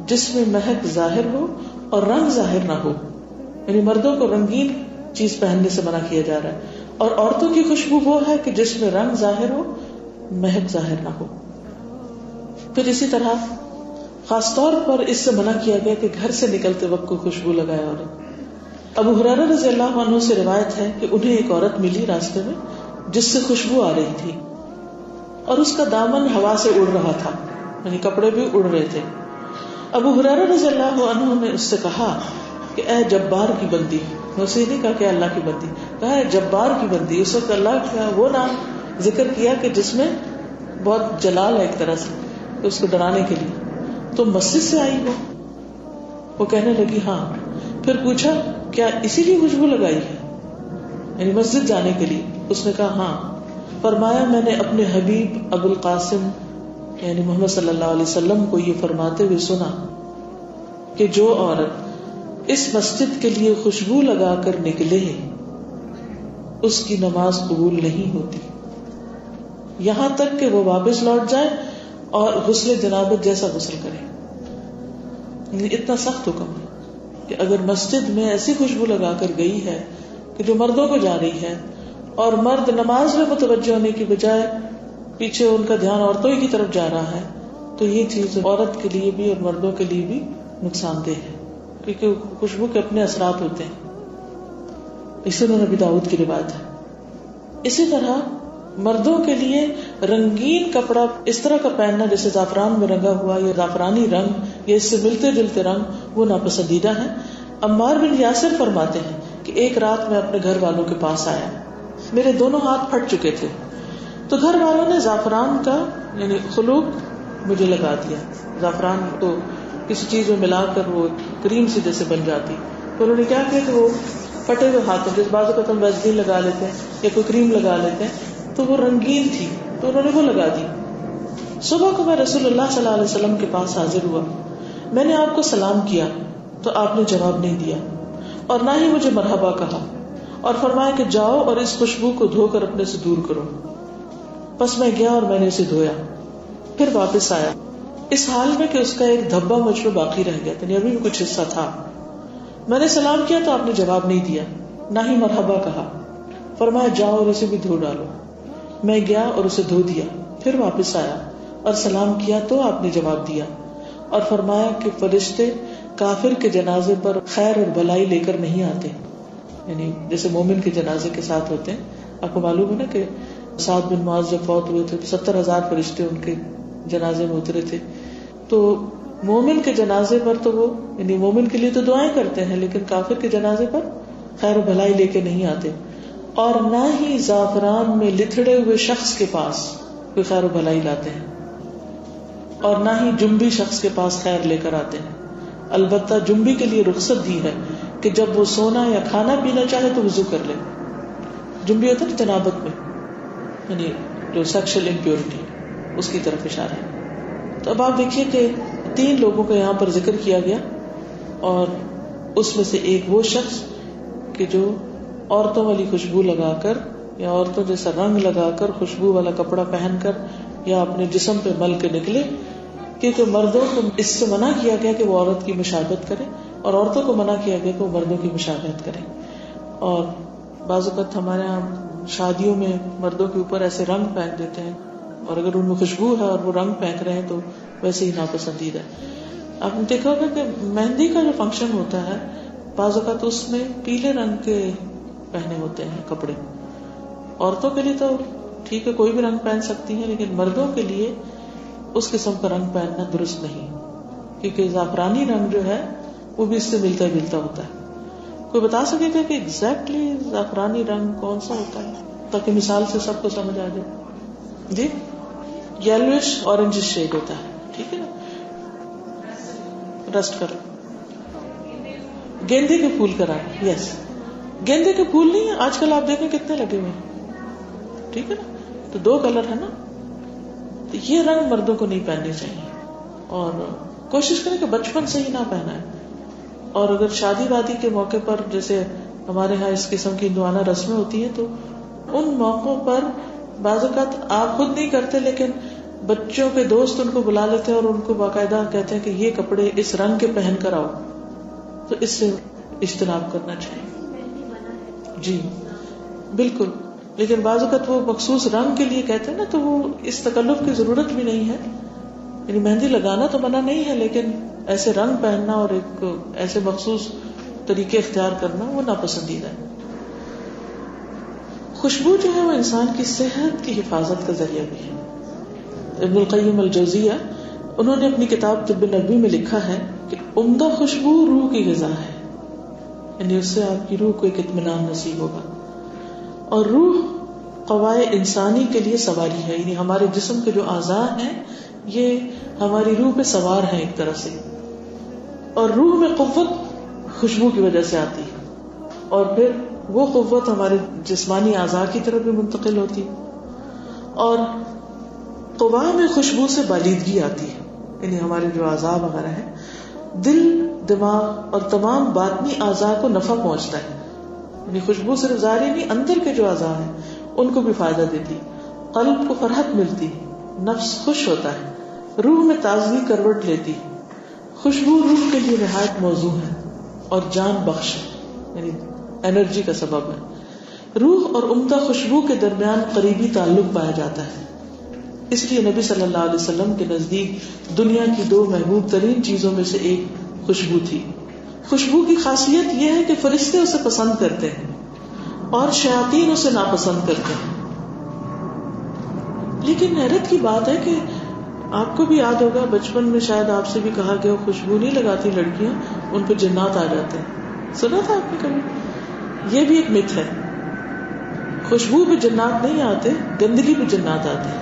جس میں مہک ظاہر ہو اور رنگ ظاہر نہ ہو. یعنی مردوں کو رنگین چیز پہننے سے منع کیا جا رہا ہے. اور عورتوں کی خوشبو وہ ہے کہ جس میں رنگ ظاہر ہو، مہک ظاہر نہ ہو. پھر اسی طرح خاص طور پر اس سے منع کیا گیا کہ گھر سے نکلتے وقت کوئی خوشبو لگائے عورت. ابو ہریرہ رضی اللہ عنہ سے روایت ہے کہ انہیں ایک عورت ملی راستے میں جس سے خوشبو آ رہی تھی اور اس کا دامن ہوا سے اڑ رہا تھا، یعنی کپڑے بھی اڑ رہے تھے. ابو ہریرہ رضی اللہ عنہ نے اس سے کہا کہ اے جبار کی بندی، اسے نہیں کہا کہ اللہ کی بندی، کہا اے جبار کی بندی. اس وقت اللہ کا وہ نام ذکر کیا کہ جس میں بہت جلال ہے ایک طرح سے، اس کو ڈرانے کے لیے. تو مسجد سے آئی ہو؟ وہ کہنے لگی ہاں. پھر پوچھا کیا اسی لیے خوشبو لگائی ہے، یعنی مسجد جانے کے لیے؟ اس نے کہا ہاں. فرمایا میں نے اپنے حبیب ابو القاسم یعنی محمد صلی اللہ علیہ وسلم کو یہ فرماتے ہوئے سنا کہ جو عورت اس مسجد کے لیے خوشبو لگا کر نکلے اس کی نماز قبول نہیں ہوتی یہاں تک کہ وہ واپس لوٹ جائے اور غسل جنابت جیسا غسل کرے. اتنا سخت حکم ہے کہ اگر مسجد میں ایسی خوشبو لگا کر گئی ہے کہ جو مردوں کو جا رہی ہے اور مرد نماز میں متوجہ ہونے کی بجائے پیچھے ان کا دھیان عورتوں ہی کی طرف جا رہا ہے، تو یہ چیز عورت کے لیے بھی اور مردوں کے لیے بھی نقصان دہ ہے، کیونکہ خوشبو کے اپنے اثرات ہوتے ہیں. اسے نبی داؤد کی روایت ہے. اسی طرح مردوں کے لیے رنگین کپڑا اس طرح کا پہننا جیسے زعفران میں رنگا ہوا یا زعفرانی رنگ یا اس سے ملتے جلتے رنگ، وہ ناپسندیدہ ہے. عمار بن یاسر فرماتے ہیں کہ ایک رات میں اپنے گھر والوں کے پاس آیا، میرے دونوں ہاتھ پھٹ چکے تھے، تو گھر والوں نے زعفران کا یعنی خلوق مجھے لگا دیا. زعفران تو کسی چیز میں ملا کر وہ کریم سی جیسے بن جاتی، تو انہوں نے کیا کیا کہ وہ پھٹے ہوئے ہاتھوں جس بازو کا ہم ویزلین لگا لیتے ہیں یا کوئی کریم لگا لیتے ہیں تو وہ رنگین تھی تو انہوں نے وہ لگا دی. صبح کو میں رسول اللہ صلی اللہ علیہ وسلم کے پاس حاضر ہوا، میں نے آپ کو سلام کیا تو آپ نے جواب نہیں دیا اور نہ ہی مجھے مرحبا کہا، اور فرمایا کہ جاؤ اور اس خوشبو کو دھو کر اپنے سے دور کرو. پس میں گیا اور میں نے اسے دھویا، پھر واپس آیا اس حال میں کہ اس کا ایک دھبا مجھ پہ باقی رہ گیا، یعنی ابھی بھی کچھ حصہ تھا. میں نے سلام کیا تو آپ نے جواب نہیں دیا، نہ ہی مرحبا کہا. فرمایا جاؤ اور اسے بھی دھو ڈالو. میں گیا اور اسے دھو دیا، پھر واپس آیا اور سلام کیا تو آپ نے جواب دیا اور فرمایا کہ فرشتے کافر کے جنازے پر خیر اور بھلائی لے کر نہیں آتے، یعنی جیسے مومن کے جنازے کے ساتھ ہوتے ہیں. آپ کو معلوم ہے نا کہ سعد بن معاذ جب فوت ہوئے تھے 70,000 فرشتے ان کے جنازے میں اترے تھے. تو مومن کے جنازے پر تو وہ یعنی مومن کے لیے تو دعائیں کرتے ہیں، لیکن کافر کے جنازے پر خیر و بھلائی لے کے نہیں آتے. اور نہ ہی زعفران میں لتھڑے ہوئے شخص کے پاس کوئی خیر و بھلائی لاتے ہیں، اور نہ ہی جنبی شخص کے پاس خیر لے کر آتے ہیں. البتہ جنبی کے لیے رخصت دی ہے کہ جب وہ سونا یا کھانا پینا چاہے تو وضو کر لے. جنبی ہوتا ہے جنابت میں، یعنی جو سیکشل امپیورٹی اس کی طرف اشارہ ہے. تو اب آپ دیکھیے کہ 3 لوگوں کو یہاں پر ذکر کیا گیا، اور اس میں سے ایک وہ شخص کہ جو عورتوں والی خوشبو لگا کر یا عورتوں جیسا رنگ لگا کر خوشبو والا کپڑا پہن کر یا اپنے جسم پہ مل کے نکلے، کیونکہ مردوں کو اس سے منع کیا گیا کہ وہ عورت کی مشابہت کرے اور عورتوں کو منع کیا گیا کہ وہ مردوں کی مشابہت کرے. اور بعض اوقات ہمارے یہاں شادیوں میں مردوں کے اوپر ایسے رنگ پھینک دیتے ہیں، اور اگر ان میں خوشبو ہے اور وہ رنگ پھینک رہے ہیں تو ویسے ہی ناپسندیدہ ہے. آپ نے دیکھا ہوگا کہ مہندی کا جو فنکشن ہوتا ہے بعض اوقات اس میں پیلے رنگ کے پہنے ہوتے ہیں کپڑے. عورتوں کے لیے تو ٹھیک ہے کوئی بھی رنگ پہن سکتی ہیں، لیکن مردوں کے لیے اس قسم کا رنگ پہننا درست نہیں، کیونکہ زعفرانی رنگ جو ہے وہ بھی اس سے ملتا جلتا ہوتا ہے. کوئی بتا سکے گا کہ ایگزیکٹلی زعفرانی رنگ کون سا ہوتا ہے تاکہ مثال سے سب کو سمجھ آ جائے؟ جی یلوش اورنج شیڈ ہوتا ہے، ٹھیک ہے نا. رسٹ کرو. گیندے کے پھول کا رنگ، یس گیندے کے پھول نہیں ہے آج کل آپ دیکھیں کتنے لگے ہوئے ہیں، ٹھیک ہے نا. تو 2 کلر ہے نا، تو یہ رنگ مردوں کو نہیں پہننے چاہیے، اور کوشش کریں کہ بچپن سے ہی نہ پہنا ہے. اور اگر شادی وادی کے موقع پر جیسے ہمارے ہاں اس قسم کی ہندوانہ رسمیں ہوتی ہیں تو ان موقعوں پر بعض اوقات آپ خود نہیں کرتے لیکن بچوں کے دوست ان کو بلا لیتے ہیں اور ان کو باقاعدہ کہتے ہیں کہ یہ کپڑے اس رنگ کے پہن کر آؤ. تو اس سے اجتناب کرنا چاہیے. جی بالکل. لیکن بعض اوقات وہ مخصوص رنگ کے لیے کہتے ہیں نا، تو وہ اس تکلف کی ضرورت بھی نہیں ہے. یعنی مہندی لگانا تو منع نہیں ہے، لیکن ایسے رنگ پہننا اور ایک ایسے مخصوص طریقے اختیار کرنا وہ ناپسندیدہ ہے. خوشبو جو ہے وہ انسان کی صحت کی حفاظت کا ذریعہ بھی ہے. ابن القیم الجوزیہ انہوں نے اپنی کتاب طب نبوی میں لکھا ہے کہ عمدہ خوشبو روح کی غذا ہے، یعنی اس سے آپ کی روح کو ایک اطمینان نصیب ہوگا. اور روح قوائے انسانی کے لیے سواری ہے، یعنی ہمارے جسم کے جو اعضاء ہیں یہ ہماری روح پہ سوار ہیں ایک طرح سے. اور روح میں قوت خوشبو کی وجہ سے آتی ہے، اور پھر وہ قوت ہمارے جسمانی اعضاء کی طرف بھی منتقل ہوتی. اور قوا میں خوشبو سے بالیدگی آتی ہے، یعنی ہمارے جو اعضاء وغیرہ ہیں، دل، دماغ اور تمام باطنی اعضاء کو نفع پہنچتا ہے. یعنی خوشبو صرف ظاہری نہیں، اندر کے جو اعضاء ہیں ان کو بھی فائدہ دیتی، قلب کو فرحت ملتی، نفس خوش ہوتا ہے، روح میں تازگی کروٹ لیتی. خوشبو روح کے لیے نہایت موزوں ہے اور جان بخش، یعنی انرجی کا سبب ہے. روح اور عمدہ خوشبو کے درمیان قریبی تعلق پایا جاتا ہے. اس لیے نبی صلی اللہ علیہ وسلم کے نزدیک دنیا کی 2 محبوب ترین چیزوں میں سے ایک خوشبو تھی. خوشبو کی خاصیت یہ ہے کہ فرشتے اسے پسند کرتے ہیں اور شیاطین اسے ناپسند کرتے ہیں. لیکن حیرت کی بات ہے کہ آپ کو بھی یاد ہوگا بچپن میں شاید آپ سے بھی کہا گیا خوشبو نہیں لگاتی لڑکیاں، ان پہ جنات آ جاتے ہیں. سنا تھا آپ نے کبھی؟ یہ بھی ایک مت ہے. خوشبو پہ جنات نہیں آتے، گندگی پہ جنات آتے ہیں.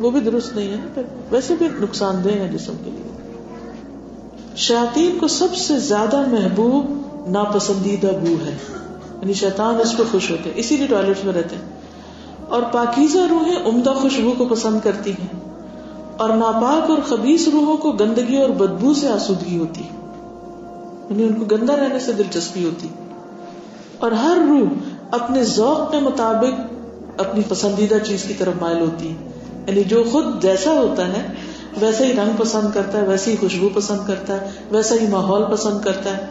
وہ بھی درست نہیں ہے، ویسے بھی نقصان دہ ہے جسم کے لیے. شیاطین کو سب سے زیادہ محبوب ناپسندیدہ بو ہے، یعنی شیطان اس پہ خوش ہوتے ہیں، اسی لیے ٹوائلٹس میں رہتے ہیں. اور پاکیزہ روحیں عمدہ خوشبو کو پسند کرتی ہیں، اور ناپاک اور خبیث روحوں کو گندگی اور بدبو سے آسودگی ہوتی، یعنی ان کو گندا رہنے سے دلچسپی ہوتی. اور ہر روح اپنے ذوق کے مطابق اپنی پسندیدہ چیز کی طرف مائل ہوتی، یعنی جو خود جیسا ہوتا ہے ویسا ہی رنگ پسند کرتا ہے، ویسی ہی خوشبو پسند کرتا ہے، ویسا ہی ماحول پسند کرتا ہے.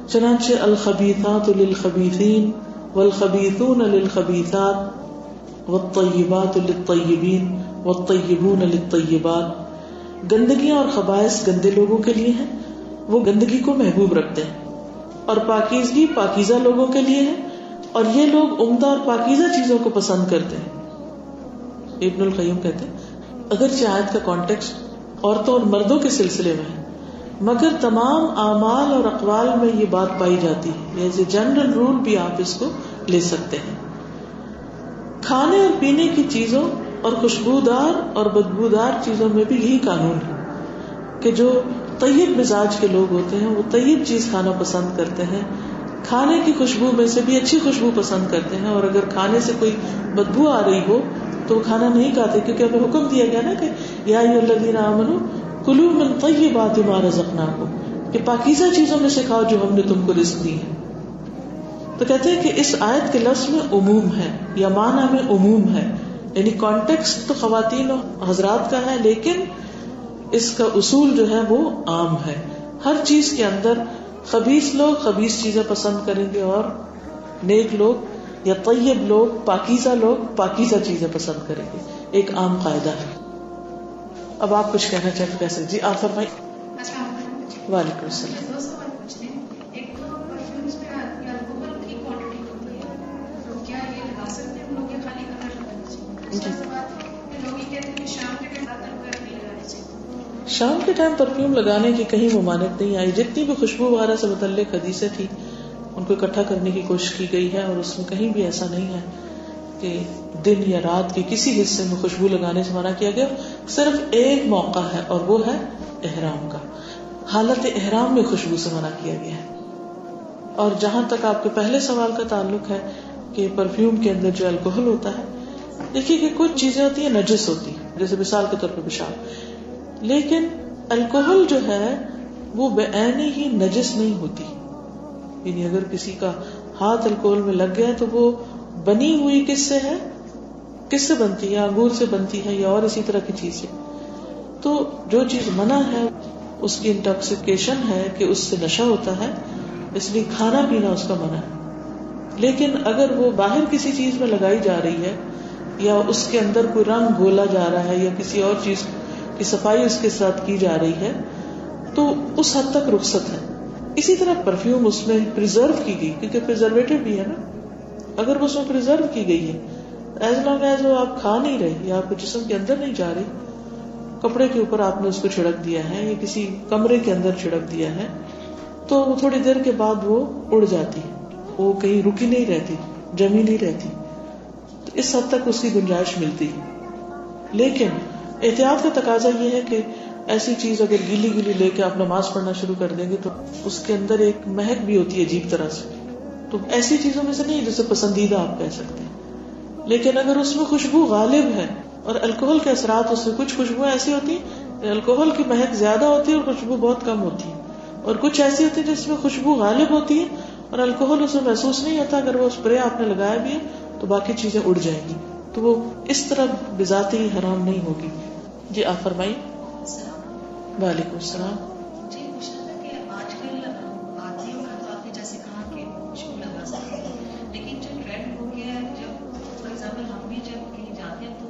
چنانچہ الخبیثات للخبیثین والخبیثون للخبیثات والطیبات للطیبین والطیبون للطیبات. گندگیاں اور خبائث گندے لوگوں کے لیے ہیں، وہ گندگی کو محبوب رکھتے ہیں، اور پاکیزگی پاکیزہ لوگوں کے لیے ہے، اور یہ لوگ عمدہ اور پاکیزہ چیزوں کو پسند کرتے ہیں. ابن القیم کہتے ہیں اگرچہ آیت کا کانٹیکسٹ عورتوں اور مردوں کے سلسلے میں ہے، مگر تمام اعمال اور اقوال میں یہ بات پائی جاتی ہے. ایز اے جنرل رول بھی آپ اس کو لے سکتے ہیں. کھانے اور پینے کی چیزوں اور خوشبودار اور بدبودار چیزوں میں بھی یہی قانون ہے کہ جو طیب مزاج کے لوگ ہوتے ہیں وہ طیب چیز کھانا پسند کرتے ہیں، کھانے کی خوشبو میں سے بھی اچھی خوشبو پسند کرتے ہیں، اور اگر کھانے سے کوئی بدبو آ رہی ہو تو وہ کھانا نہیں کھاتے، کیونکہ ہمیں حکم دیا گیا نا کہ یا ایھا الذین آمنوا کلوا من طیبات ما رزقناکم، کہ پاکیزہ چیزوں میں سے کھاؤ جو ہم نے تم کو رزق دی ہے. تو کہتے ہیں کہ اس آیت کے لفظ میں عموم ہے یا معنی میں عموم ہے، یعنی کانٹیکسٹ تو خواتین و حضرات کا ہے، لیکن اس کا اصول جو ہے وہ عام ہے. ہر چیز کے اندر خبیث لوگ خبیث چیزیں پسند کریں گے، اور نیک لوگ یا طیب لوگ پاکیزہ لوگ پاکیزہ چیزیں پسند کریں گے. ایک عام قاعدہ ہے. اب آپ کچھ کہنا چاہتے کیسے؟ جی آپ فرمائیں. وعلیکم السلام. شام کے ٹائم پرفیوم لگانے کی کہیں ممانعت نہیں آئی. جتنی بھی خوشبو وغیرہ سے متعلق حدیثیں تھی ان کو اکٹھا کرنے کی کوشش کی گئی ہے، اور اس میں کہیں بھی ایسا نہیں ہے کہ دن یا رات کے کسی حصے میں خوشبو لگانے سے منع کیا گیا. صرف ایک موقع ہے اور وہ ہے احرام کا. حالت احرام میں خوشبو سے منع کیا گیا ہے. اور جہاں تک آپ کے پہلے سوال کا تعلق ہے کہ پرفیوم کے اندر جو الکوہل ہوتا ہے، دیکھیے کہ کچھ چیزیں ہوتی ہیں نجس ہوتی ہیں، جیسے مثال کے طور پہ پیشاب، لیکن الکوہل جو ہے وہ بعینی ہی نجس نہیں ہوتی. یعنی اگر کسی کا ہاتھ الکوہل میں لگ گیا تو وہ بنی ہوئی کس سے ہے؟ کس سے بنتی ہے؟ یا انگور سے بنتی ہے یا اور اسی طرح کی چیز ہے. تو جو چیز منع ہے اس کی انٹاکسیکیشن ہے کہ اس سے نشہ ہوتا ہے، اس لیے کھانا پینا اس کا منع ہے. لیکن اگر وہ باہر کسی چیز میں لگائی جا رہی ہے یا اس کے اندر کوئی رنگ گھولا جا رہا ہے یا کسی اور چیز کی صفائی اس کے ساتھ کی جا رہی ہے تو اس حد تک رخصت ہے. اسی طرح پرفیوم اس میں پریزرو کی گئی، کیونکہ پریزرویٹو بھی ہے نا، اگر وہ اس میں پریزرو کی گئی ہے، ایز لانگ ایز وہ آپ کھا نہیں رہے یا آپ کے جسم کے اندر نہیں جا رہی، کپڑے کے اوپر آپ نے اس کو چھڑک دیا ہے یا کسی کمرے کے اندر چھڑک دیا ہے، تو وہ تھوڑی دیر کے بعد وہ اڑ جاتی ہے، وہ کہیں رکی نہیں رہتی، جمی نہیں رہتی. تو اس حد تک اس کی گنجائش ملتی ہے. لیکن احتیاط کا تقاضا یہ ہے کہ ایسی چیز اگر گیلی گیلی لے کے آپ نماز پڑھنا شروع کر دیں گے تو اس کے اندر ایک مہک بھی ہوتی ہے عجیب طرح سے. تو ایسی چیزوں میں سے نہیں جسے پسندیدہ آپ کہہ سکتے ہیں. لیکن اگر اس میں خوشبو غالب ہے، اور الکوہل کے اثرات اس میں کچھ خوشبو ایسی ہوتی ہیں، الکوہل کی مہک زیادہ ہوتی ہے اور خوشبو بہت کم ہوتی ہے، اور کچھ ایسی ہوتی ہے جس میں خوشبو غالب ہوتی ہے اور الکوہل اسے محسوس نہیں ہوتا. اگر وہ اسپرے آپ نے لگایا بھی ہے تو باقی چیزیں اڑ جائیں گی، تو وہ اس طرح بذات ہی حرام نہیں ہوگی. جی آپ فرمائیے. وعلیکم السلام. جی پوچھنا تھا کہ آج کل آدمیوں کا تو آپ نے جیسے کہا کہ خوشبو لگا سکتے ہیں، لیکن جو ٹرینڈ ہو گیا ہے، جب فار ایگزامپل ہم بھی جب کہیں جاتے ہیں تو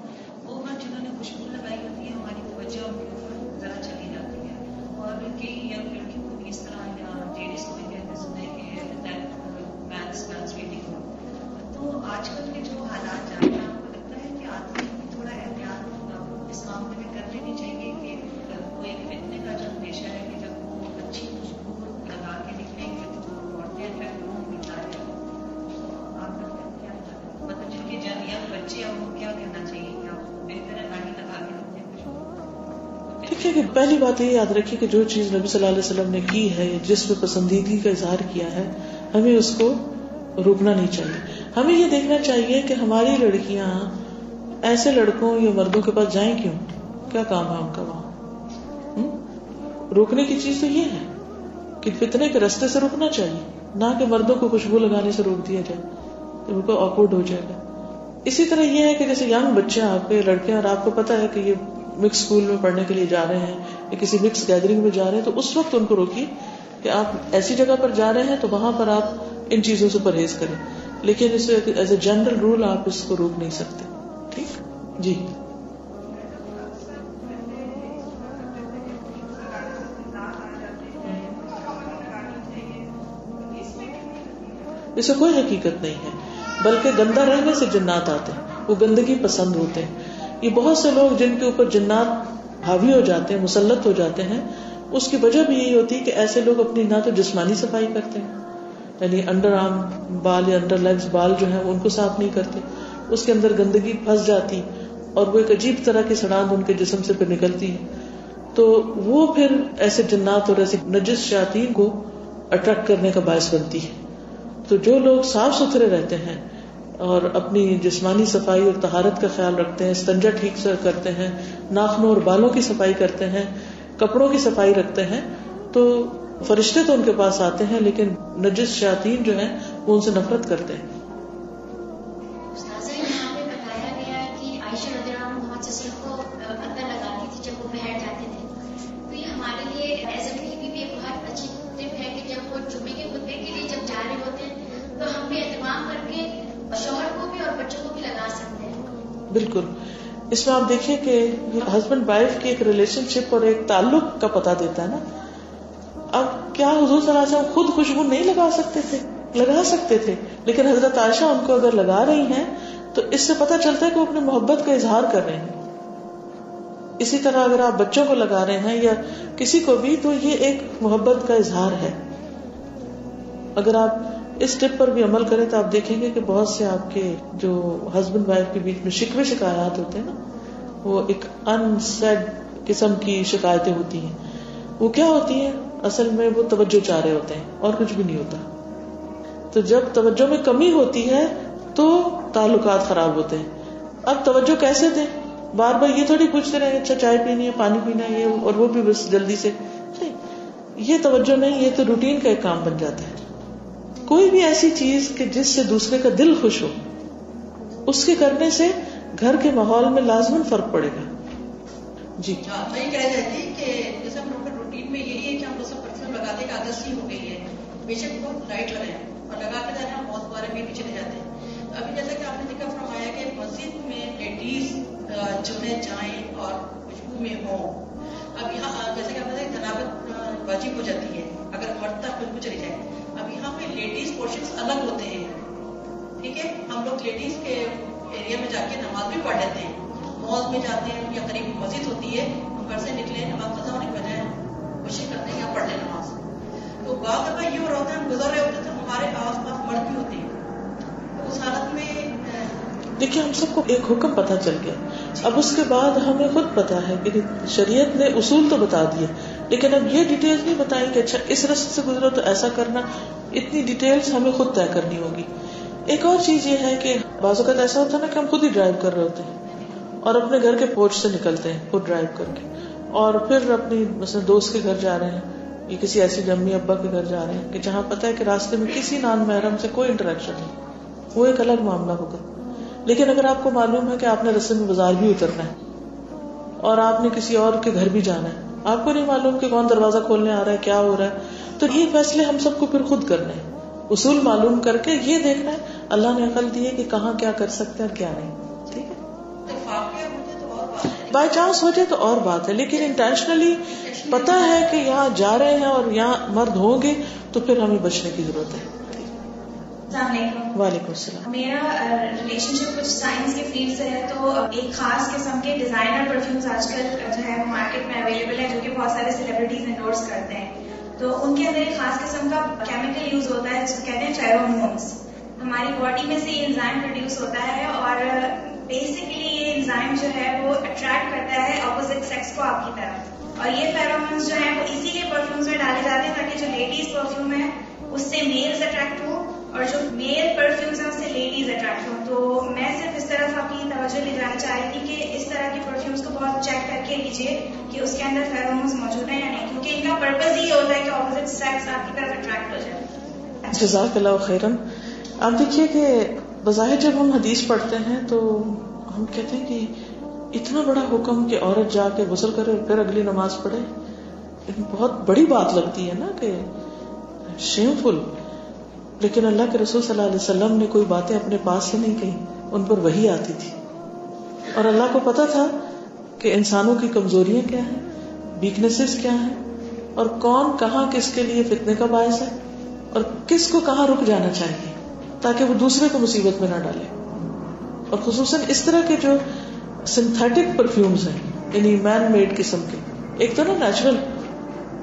وہ وقت جنہوں نے خوشبو لگائی ہوتی ہے ہماری توجہ ان کے اوپر ذرا چلی جاتی ہے، اور کئی ینگ لڑکیوں کو بھی اس طرح یا لیڈیز کو بھی کہتے سنے کہ مینس ویٹنگ ہو. تو آج کل کے جو حالات جا رہے ہیں، آپ کو لگتا ہے کہ آدمی کو تھوڑا احتیاط اس معاملے میں کر لینی چاہیے کہ کوئی ایک فتنے کا جو اندیشہ ہے کہ جب وہ اچھی خوشبو لگا کے نکلیں گے تو عورتیں افیکٹ ہوں گی سارے. آپ کا کیا مطلب جن کے ینگ بچے ہیں ان کو کیا کہنا چاہیے کہ آپ بہتر ہے گاڑی لگا کے رکھتے خوشبو؟ ٹھیک ہے کہ پہلی بات یہ یاد رکھیے کہ جو چیز نبی صلی اللہ علیہ وسلم نے کی ہے، جس میں پسندیدگی کا اظہار کیا ہے، ہمیں اس کو روکنا نہیں چاہیے. ہمیں یہ دیکھنا چاہیے کہ ہماری لڑکیاں ایسے لڑکوں یا مردوں کے پاس جائیں کیوں، کیا کام ہے ان کا وہاں. روکنے کی چیز تو یہ ہے کہ فتنے کے راستے سے روکنا چاہیے، نہ کہ مردوں کو خوشبو لگانے سے روک دیا جائے، ان کو آکورڈ ہو جائے گا. اسی طرح یہ ہے کہ جیسے ینگ بچے ہیں آپ کے لڑکے اور آپ کو پتا ہے کہ یہ مکس اسکول میں پڑھنے کے لیے جا رہے ہیں یا کسی مکس گیدرنگ میں جا رہے ہیں، تو اس وقت ان کو روکیے کہ آپ ایسی جگہ پر جا رہے ہیں تو وہاں پر آپ ان چیزوں سے پرہیز کریں. لیکن اس ایز اے جنرل رول آپ اس کو روک نہیں سکتے. ٹھیک جی. اسے کوئی حقیقت نہیں ہے، بلکہ گندا رہنے سے جنات آتے ہیں، وہ گندگی پسند ہوتے ہیں. یہ بہت سے لوگ جن کے اوپر جنات حاوی ہو جاتے ہیں، مسلط ہو جاتے ہیں، اس کی وجہ بھی یہی ہوتی ہے کہ ایسے لوگ اپنی نہ تو جسمانی صفائی کرتے ہیں، یعنی انڈر آرم بال یا انڈر لیگز بال جو ہیں وہ ان کو صاف نہیں کرتے، اس کے اندر گندگی پھنس جاتی اور وہ ایک عجیب طرح کی سڑان ان کے جسم سے پھر نکلتی ہے. تو وہ پھر ایسے جنات اور ایسے نجس شیاطین کو اٹریکٹ کرنے کا باعث بنتی ہے. تو جو لوگ صاف ستھرے رہتے ہیں اور اپنی جسمانی صفائی اور طہارت کا خیال رکھتے ہیں، استنجا ٹھیک سے کرتے ہیں، ناخنوں اور بالوں کی صفائی کرتے ہیں، کپڑوں کی صفائی رکھتے ہیں، تو فرشتے تو ان کے پاس آتے ہیں، لیکن نجس شیاطین جو ہیں وہ ان سے نفرت کرتے ہیں. یہاں پہ بتایا گیا کہ عائشہ رضی اللہ عنہا محمد صلی اللہ علیہ وسلم کو عطر لگاتی تھی جب وہ بیٹھ جاتے تھے. تو یہ ہمارے لیے ایز اے بیوی بھی ایک بہت اچھی ٹپ ہے کہ جب وہ جمعے کے خطبے کے لیے جب جا رہے ہوتے ہیں تو ہم بھی اہتمام کر کے شوہر کو بھی اور بچوں کو بھی لگا سکتے ہیں. بالکل. اس میں آپ دیکھیے کہ ہسبینڈ وائف کی ایک ریلیشن شپ اور ایک تعلق کا پتہ دیتا ہے نا. اب کیا حضور صلی اللہ علیہ وسلم خود خوشبو نہیں لگا سکتے تھے؟ لگا سکتے تھے، لیکن حضرت عائشہ ان کو اگر لگا رہی ہیں تو اس سے پتہ چلتا ہے کہ وہ اپنی محبت کا اظہار کر رہے ہیں. اسی طرح اگر آپ بچوں کو لگا رہے ہیں یا کسی کو بھی، تو یہ ایک محبت کا اظہار ہے. اگر آپ اس ٹپ پر بھی عمل کریں تو آپ دیکھیں گے کہ بہت سے آپ کے جو ہسبینڈ وائف کے بیچ میں شکوے شکایات ہوتے ہیں نا، وہ ایک ان سیڈ قسم کی شکایتیں ہوتی ہیں. وہ کیا ہوتی ہیں؟ اصل میں وہ توجہ چاہ رہے ہوتے ہیں اور کچھ بھی نہیں ہوتا. تو جب توجہ میں کمی ہوتی ہے تو تعلقات خراب ہوتے ہیں. اب توجہ کیسے دیں؟ بار بار یہ تھوڑی پوچھتے رہے اچھا چائے پینی ہے، پانی پینا ہے، یہ اور وہ بھی بس جلدی سے. یہ توجہ نہیں، یہ تو روٹین کا ایک کام بن جاتا ہے. کوئی بھی ایسی چیز کہ جس سے دوسرے کا دل خوش ہو، اس کے کرنے سے گھر کے ماحول میں لازماً فرق پڑے گا. جی میں یہ کہہ رہی تھی کہ جیسے ہم لوگ کا روٹین میں یہی ہے کہ ہم لوگ سب پرفیوم لگانے کا عادت سی ہو گئی ہے, بے شک وہ لائٹ لگائیں اور لگا کے جانا بہت بارے میں بھی چلے جاتے ہیں. ابھی جیسا کہ آپ نے ذکر فرمایا کہ مسجد میں لیڈیز جو ہے جائیں اور خوشبو میں ہوں. اب یہاں جیسے کہ آپ نے جنابت واجب ہو جاتی ہے اگر مرد تک خوشبو چلی جائے. اب یہاں پہ لیڈیز پورشنس الگ ہوتے ہیں, ٹھیک ہے, ہم لوگ لیڈیز کے ایریا میں جا کے نماز بھی پڑھ لیتے ہیں, مال میں جاتے ہیں یا قریب مسجد ہوتی ہے, ہم گھر سے نکلے نماز قضا ہونے کے بجائے کوشش کرتے ہیں یا پڑھ لیں نماز. تو بعض دفعہ یہ ہو رہا ہوتا ہے ہم گزر رہے ہوتے تو ہمارے آس پاس مرد بھی ہوتے ہیں, تو اس حالت میں دیکھیے ہم سب کو ایک حکم پتہ چل گیا. اب اس کے بعد ہمیں خود پتا ہے کہ شریعت نے اصول تو بتا دیے, لیکن اب یہ ڈیٹیلز نہیں بتائیں کہ اچھا اس راستے سے گزرو تو ایسا کرنا. اتنی ڈیٹیلز ہمیں خود طے کرنی ہوگی. ایک اور چیز یہ ہے کہ بعض اوقات ایسا ہوتا ہے نا کہ ہم خود ہی ڈرائیو کر رہے ہوتے ہیں اور اپنے گھر کے پورچ سے نکلتے ہیں خود ڈرائیو کر کے, اور پھر اپنی مثلا دوست کے گھر جا رہے ہیں یا کسی ایسی امی ابا کے گھر جا رہے ہیں کہ جہاں پتہ ہے کہ راستے میں کسی نان محرم سے کوئی انٹریکشن نہیں, وہ ایک الگ معاملہ ہوگا. لیکن اگر آپ کو معلوم ہے کہ آپ نے رستے میں بازار بھی اترنا ہے اور آپ نے کسی اور کے گھر بھی جانا ہے, آپ کو نہیں معلوم کہ کون دروازہ کھولنے آ رہا ہے, کیا ہو رہا ہے, تو یہ فیصلے ہم سب کو پھر خود کرنے ہیں. اصول معلوم کر کے یہ دیکھنا ہے اللہ نے عقل دی ہے کہ کہاں کیا کر سکتے ہیں اور کیا نہیں. ٹھیک ہے, بائی چانس ہو جائے تو اور بات ہے, لیکن انٹینشنلی پتا ہے کہ یہاں جا رہے ہیں اور یہاں مرد ہوں گے تو پھر ہمیں بچنے کی ضرورت ہے. السلام علیکم. وعلیکم السلام. میرا ریلیشن شپ کچھ سائنس کے فیلڈ سے ہے, تو ایک خاص قسم کے ڈیزائنر پرفیومز آج کل جو ہے وہ مارکیٹ میں اویلیبل ہے, جو کہ بہت سارے سیلیبریٹیز انڈورس کرتے ہیں. تو ان کے اندر ایک خاص قسم کا کیمیکل یوز ہوتا ہے جس کو کہتے ہیں فیرومونز. ہماری باڈی میں سے یہ انزائم پروڈیوس ہوتا ہے اور بیسیکلی یہ انزائم جو ہے وہ اٹریکٹ کرتا ہے اپوزٹ سیکس کو آپ کی طرف. اور یہ فیرومونز جو ہیں وہ اسی لیے پرفیومز میں ڈالے جاتے ہیں تاکہ جو لیڈیز پرفیوم ہے اس سے میلز اٹریکٹ ہو اور جو میل پرفیومز ہیں اس سے لیڈیز اٹریکٹ ہوں. تو میں صرف اس طرف آپ کی توجہ لے جانا چاہ رہی تھی کہ اس طرح کی پرفیومز کو بہت چیک کر کے لیجیے کہ اس کے اندر فیرومونز موجود ہیں یا نہیں, کیونکہ ان کا پرپز ہی ہوتا ہے کہ اپوزٹ سیکس آپ کی طرف اٹریکٹ ہو جائے. جزاک اللہ خیرن. آپ دیکھیے کہ بظاہر جب ہم حدیث پڑھتے ہیں تو ہم کہتے ہیں کہ اتنا بڑا حکم کہ عورت جا کے غسل کرے پھر اگلی نماز پڑھے, بہت بڑی بات لگتی ہے نا کہ شیم فل. لیکن اللہ کے رسول صلی اللہ علیہ وسلم نے کوئی باتیں اپنے پاس سے نہیں کہیں, ان پر وحی آتی تھی اور اللہ کو پتا تھا کہ انسانوں کی کمزوریاں کیا ہیں, ویکنیسز کیا ہیں, اور کون کہاں کس کے لیے فتنے کا باعث ہے اور کس کو کہاں رک جانا چاہیے تاکہ وہ دوسرے کو مصیبت میں نہ ڈالے. اور خصوصاً اس طرح کے جو سنتھیٹک پرفیومز ہیں یعنی مین میڈ قسم کے, ایک تو نا نیچرل,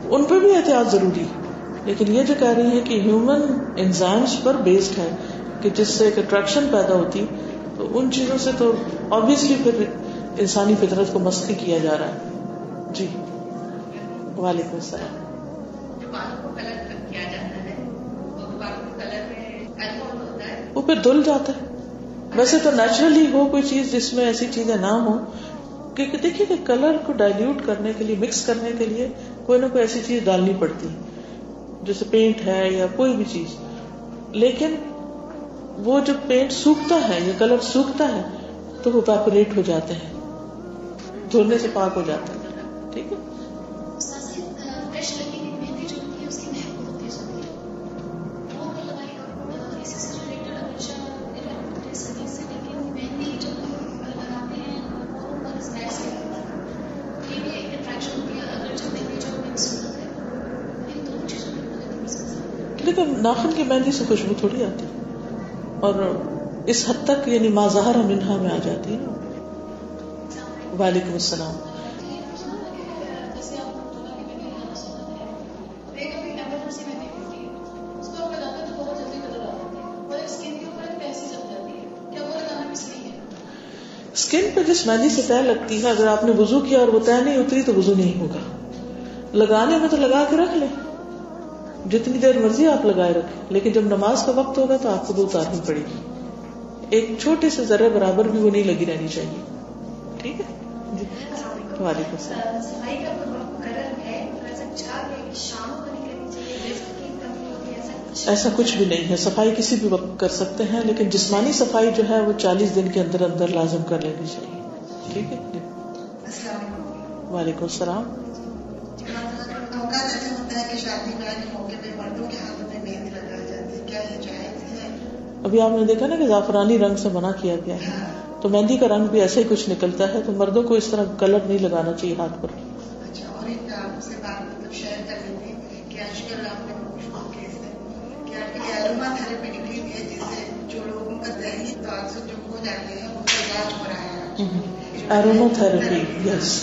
ان پہ بھی احتیاط ضروری ہے. لیکن یہ جو کہہ رہی ہے کہ ہیومن انزائمز پر بیسڈ ہے کہ جس سے ایک اٹریکشن پیدا ہوتی, تو ان چیزوں سے تو آبویسلی پھر انسانی فطرت کو مسخ کیا جا رہا ہے. جی وعلیکم السلام. جو بالوں کو کلر کیا جاتا ہے اور بالوں کے کلر میں الکوہول ہوتا ہے وہ پھر دھل جاتا ہے. ویسے تو نیچرلی ہو کوئی چیز جس میں ایسی چیزیں نہ ہوں, کیونکہ دیکھیے کہ کلر کو ڈائلیوٹ کرنے کے لیے, مکس کرنے کے لیے کوئی نہ کوئی ایسی چیز ڈالنی پڑتی ہے جیسے پینٹ ہے یا کوئی بھی چیز. لیکن وہ جب پینٹ سوکھتا ہے یا کلر سوکھتا ہے تو وہ ایواپوریٹ ہو جاتے ہیں, دھونے سے پاک ہو جاتا ہے. ٹھیک ہے. فریش لگی ہوئی مہندی جو ہوتی ہے اس کی مہک بہت تیز ہوتی ہے, وہ اگر لگائی اور اسی سے جو ریلیٹڈ ہمیشہ سردی سے لگی ہوئی مہندی جب لگاتے ہیں وہ اوپر اسمیک سے یہ بھی ایک اٹریکشن ہوتی ہے. اگر جب مہندی جو مکس ہوتا ہے ان دونوں چیزوں میں لیکن ناخن کی مہندی سے خوشبو تھوڑی آتی اور اس حد تک یعنی ما ظہر منہا میں آ جاتی ہے. وعلیکم السلام. اسکن پہ جس مہندی سے طے لگتی ہے, اگر آپ نے وضو کیا اور وہ طے نہیں اتری تو وضو نہیں ہوگا. لگانے میں تو لگا کے رکھ لیں, جتنی دیر مرضی آپ لگائے رکھیں, لیکن جب نماز کا وقت ہوگا تو آپ کو وہ اتارنی پڑے گی. ایک چھوٹے سے ذرے برابر بھی وہ نہیں لگی رہنی چاہیے. ٹھیک ہے جی. وعلیکم السلام. صفائی کا مقرر ہے, شام کو نہیں کرنی چاہیے, ایسا کچھ بھی نہیں ہے. صفائی کسی بھی وقت کر سکتے ہیں, لیکن جسمانی صفائی جو ہے وہ 40 دن کے اندر اندر لازم کر لینی چاہیے. ٹھیک ہے. وعلیکم السلام. ہوتا ہے کہ شادی بیاہ کے موقع پہ مردوں کے ہاتھوں میں مہندی لگائی جاتی ہے, کیا یہ جائز ہے؟ ابھی آپ نے دیکھا نا کہ زعفرانی رنگ سے منع کیا گیا ہے, تو مہندی کا رنگ بھی ایسے ہی کچھ نکلتا ہے, تو مردوں کو اس طرح کلر نہیں لگانا چاہیے ہاتھ پر. اچھا, اور ایک آپ سے بات مطلب شیئر کر رہی تھی کہ آج کل آپ نے خوشبو کیس ہے کہ آج کل ایروما تھراپی نکلی ہوئی ہے, جس سے جو لوگوں کا ذہنی تعصب جو ہو جاتے ہیں ان کا علاج ہو رہا ہے. ایروما تھراپی, یس,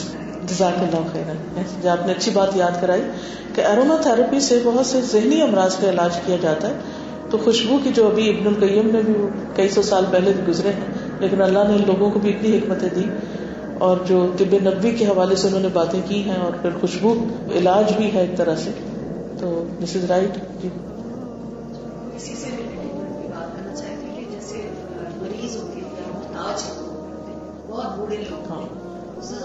جزاک اللہ خیرا. آپ نے اچھی بات یاد کرائی کہ ایروما تھراپی سے بہت سے ذہنی امراض کا علاج کیا جاتا ہے. تو خوشبو کی جو ابھی ابن القیم نے بھی کئی سو سال پہلے بھی گزرے ہیں, لیکن اللہ نے لوگوں کو بھی اتنی حکمتیں دی, اور جو طب نبوی کے حوالے سے انہوں نے باتیں کی ہیں, اور پھر خوشبو علاج بھی ہے ایک طرح سے. تو دس از رائٹ. جی, اسی سے بات کرنا چاہتی ہوں کہ جیسے مریض ہوتے ہیں یا محتاج بہت بوڑھے لوگ ہاں,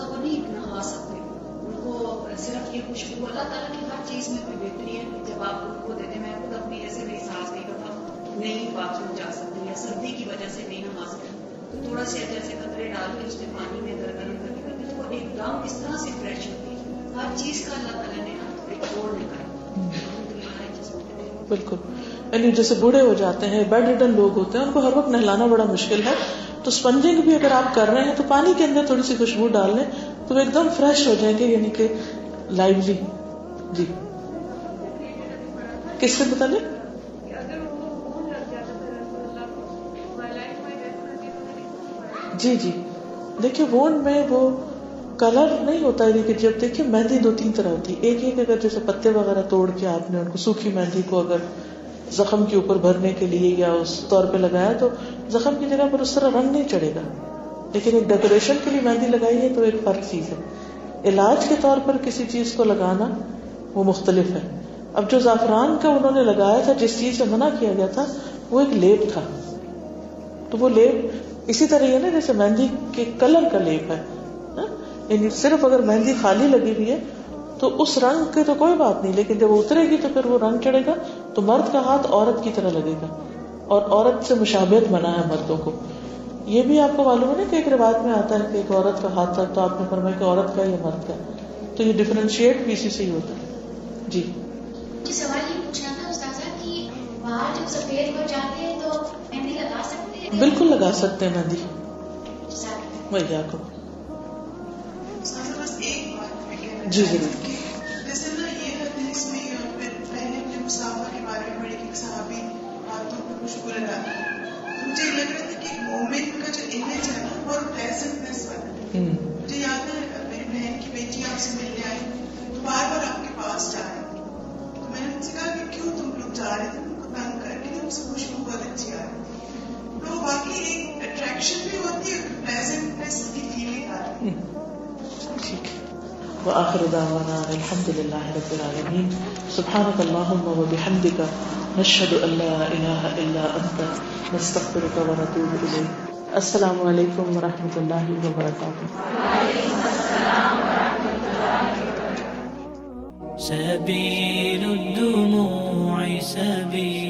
وہ نہیں نہا سکتے, ان کو صرف یہ خوشبو, اللہ تعالیٰ کی ہر چیز میں کوئی بہتری ہے. جب آپ ان کو دیتے, میں خود اپنی ایسے میری سانس نہیں کرتا, نہیں باتھ روم جا سکتے یا سردی کی وجہ سے نہیں نہا سکتے, تو تھوڑا سے جیسے قطرے ڈال کے اس میں پانی میں گرم کر کے تو ایک دم اس طرح سے فریش ہوتی ہے. ہر چیز کا اللہ تعالیٰ نے ایک جوڑ نکالا. بالکل. یعنی جیسے بوڑھے ہو جاتے ہیں, بیڈ ریڈن لوگ ہوتے ہیں, ان کو ہر وقت نہلانا بڑا مشکل ہے, تو اسپنجنگ بھی اگر آپ کر رہے ہیں تو پانی کے اندر تھوڑی سی خوشبو ڈال لیں تو وہ ایک دم فریش ہو جائیں گے, یعنی کہ لائولی. جی, کس سے بتا لیں؟ جی جی, دیکھیے وونڈ میں وہ کلر نہیں ہوتا ہے, لیکن جب دیکھیے مہندی 2-3 طرح ہوتی ہے. ایک اگر جیسے پتے وغیرہ توڑ کے آپ نے ان کو سوکھی مہندی کو اگر زخم کے اوپر بھرنے کے لیے یا اس طور پہ لگایا تو زخم کی جگہ پر اس طرح رنگ نہیں چڑھے گا, لیکن ایک ڈیکوریشن کے لیے مہندی لگائی ہے تو ایک فرق چیز ہے. علاج کے طور پر کسی چیز کو لگانا وہ مختلف ہے. اب جو زعفران کا انہوں نے لگایا تھا, جس چیز سے منع کیا گیا تھا, وہ ایک لیپ تھا. تو وہ لیپ اسی طرح ہے نا جیسے مہندی کے کلر کا لیپ ہے, یعنی صرف اگر مہندی خالی لگی ہوئی ہے تو اس رنگ کی تو کوئی بات نہیں, لیکن جب وہ اترے گی تو پھر وہ رنگ چڑھے گا, تو مرد کا ہاتھ عورت کی طرح لگے گا, اور عورت سے مشابہت بنا ہے مردوں کو. یہ بھی آپ کو معلوم ہے نا کہ ایک روایت میں آتا ہے کہ ایک عورت کا ہاتھ تھا, تو آپ نے فرمایا کہ عورت کا یا مرد کا, تو یہ ڈفرینشیٹ بھی اسی سے ہی ہوتا ہے. جی, سوال یہ پوچھنا تھا استاذہ کہ باہر جب سفید ہو جاتے ہیں تو مہندی لگا سکتے ہیں؟ بالکل لگا سکتے ہیں مہندی. وہی آپ کو بس ایک بات میں کہنا جی چاہتی ضرور. ہوں کہ جیسے نا یہ حدیث میں پھر پہلے اپنے مصحابہ کے بارے میں پڑھی کہ صحابی ہاتھوں پہ خوشبو لگاتا ہے, مجھے لگ رہا تھا کہ مومن کا جو امیج ہے نا وہ پلیزنٹنس والا ہے. مجھے یاد ہے میری بہن کی بیٹی آپ سے ملنے آئی تو بار بار آپ کے پاس جا رہی تھی, تو میں نے ان سے کہا کہ کیوں تم لوگ جا رہے تھے, ان کو تنگ کر کے ان سے خوشبو بہت اچھی آ رہی تھی. تو باقی ایک اٹریکشن بھی ہوتی ہے, پلیزنٹنس کی فیلنگ آ رہی ہے. وآخر دعوانا الحمد للہ رب العالمین. سبحانک اللہم وبحمدک نشہد ان لا الہ الا انت نستغفرک ونتوب الیک. السلام علیکم ورحمۃ اللہ وبرکاتہ. سبيل الدموع سبيل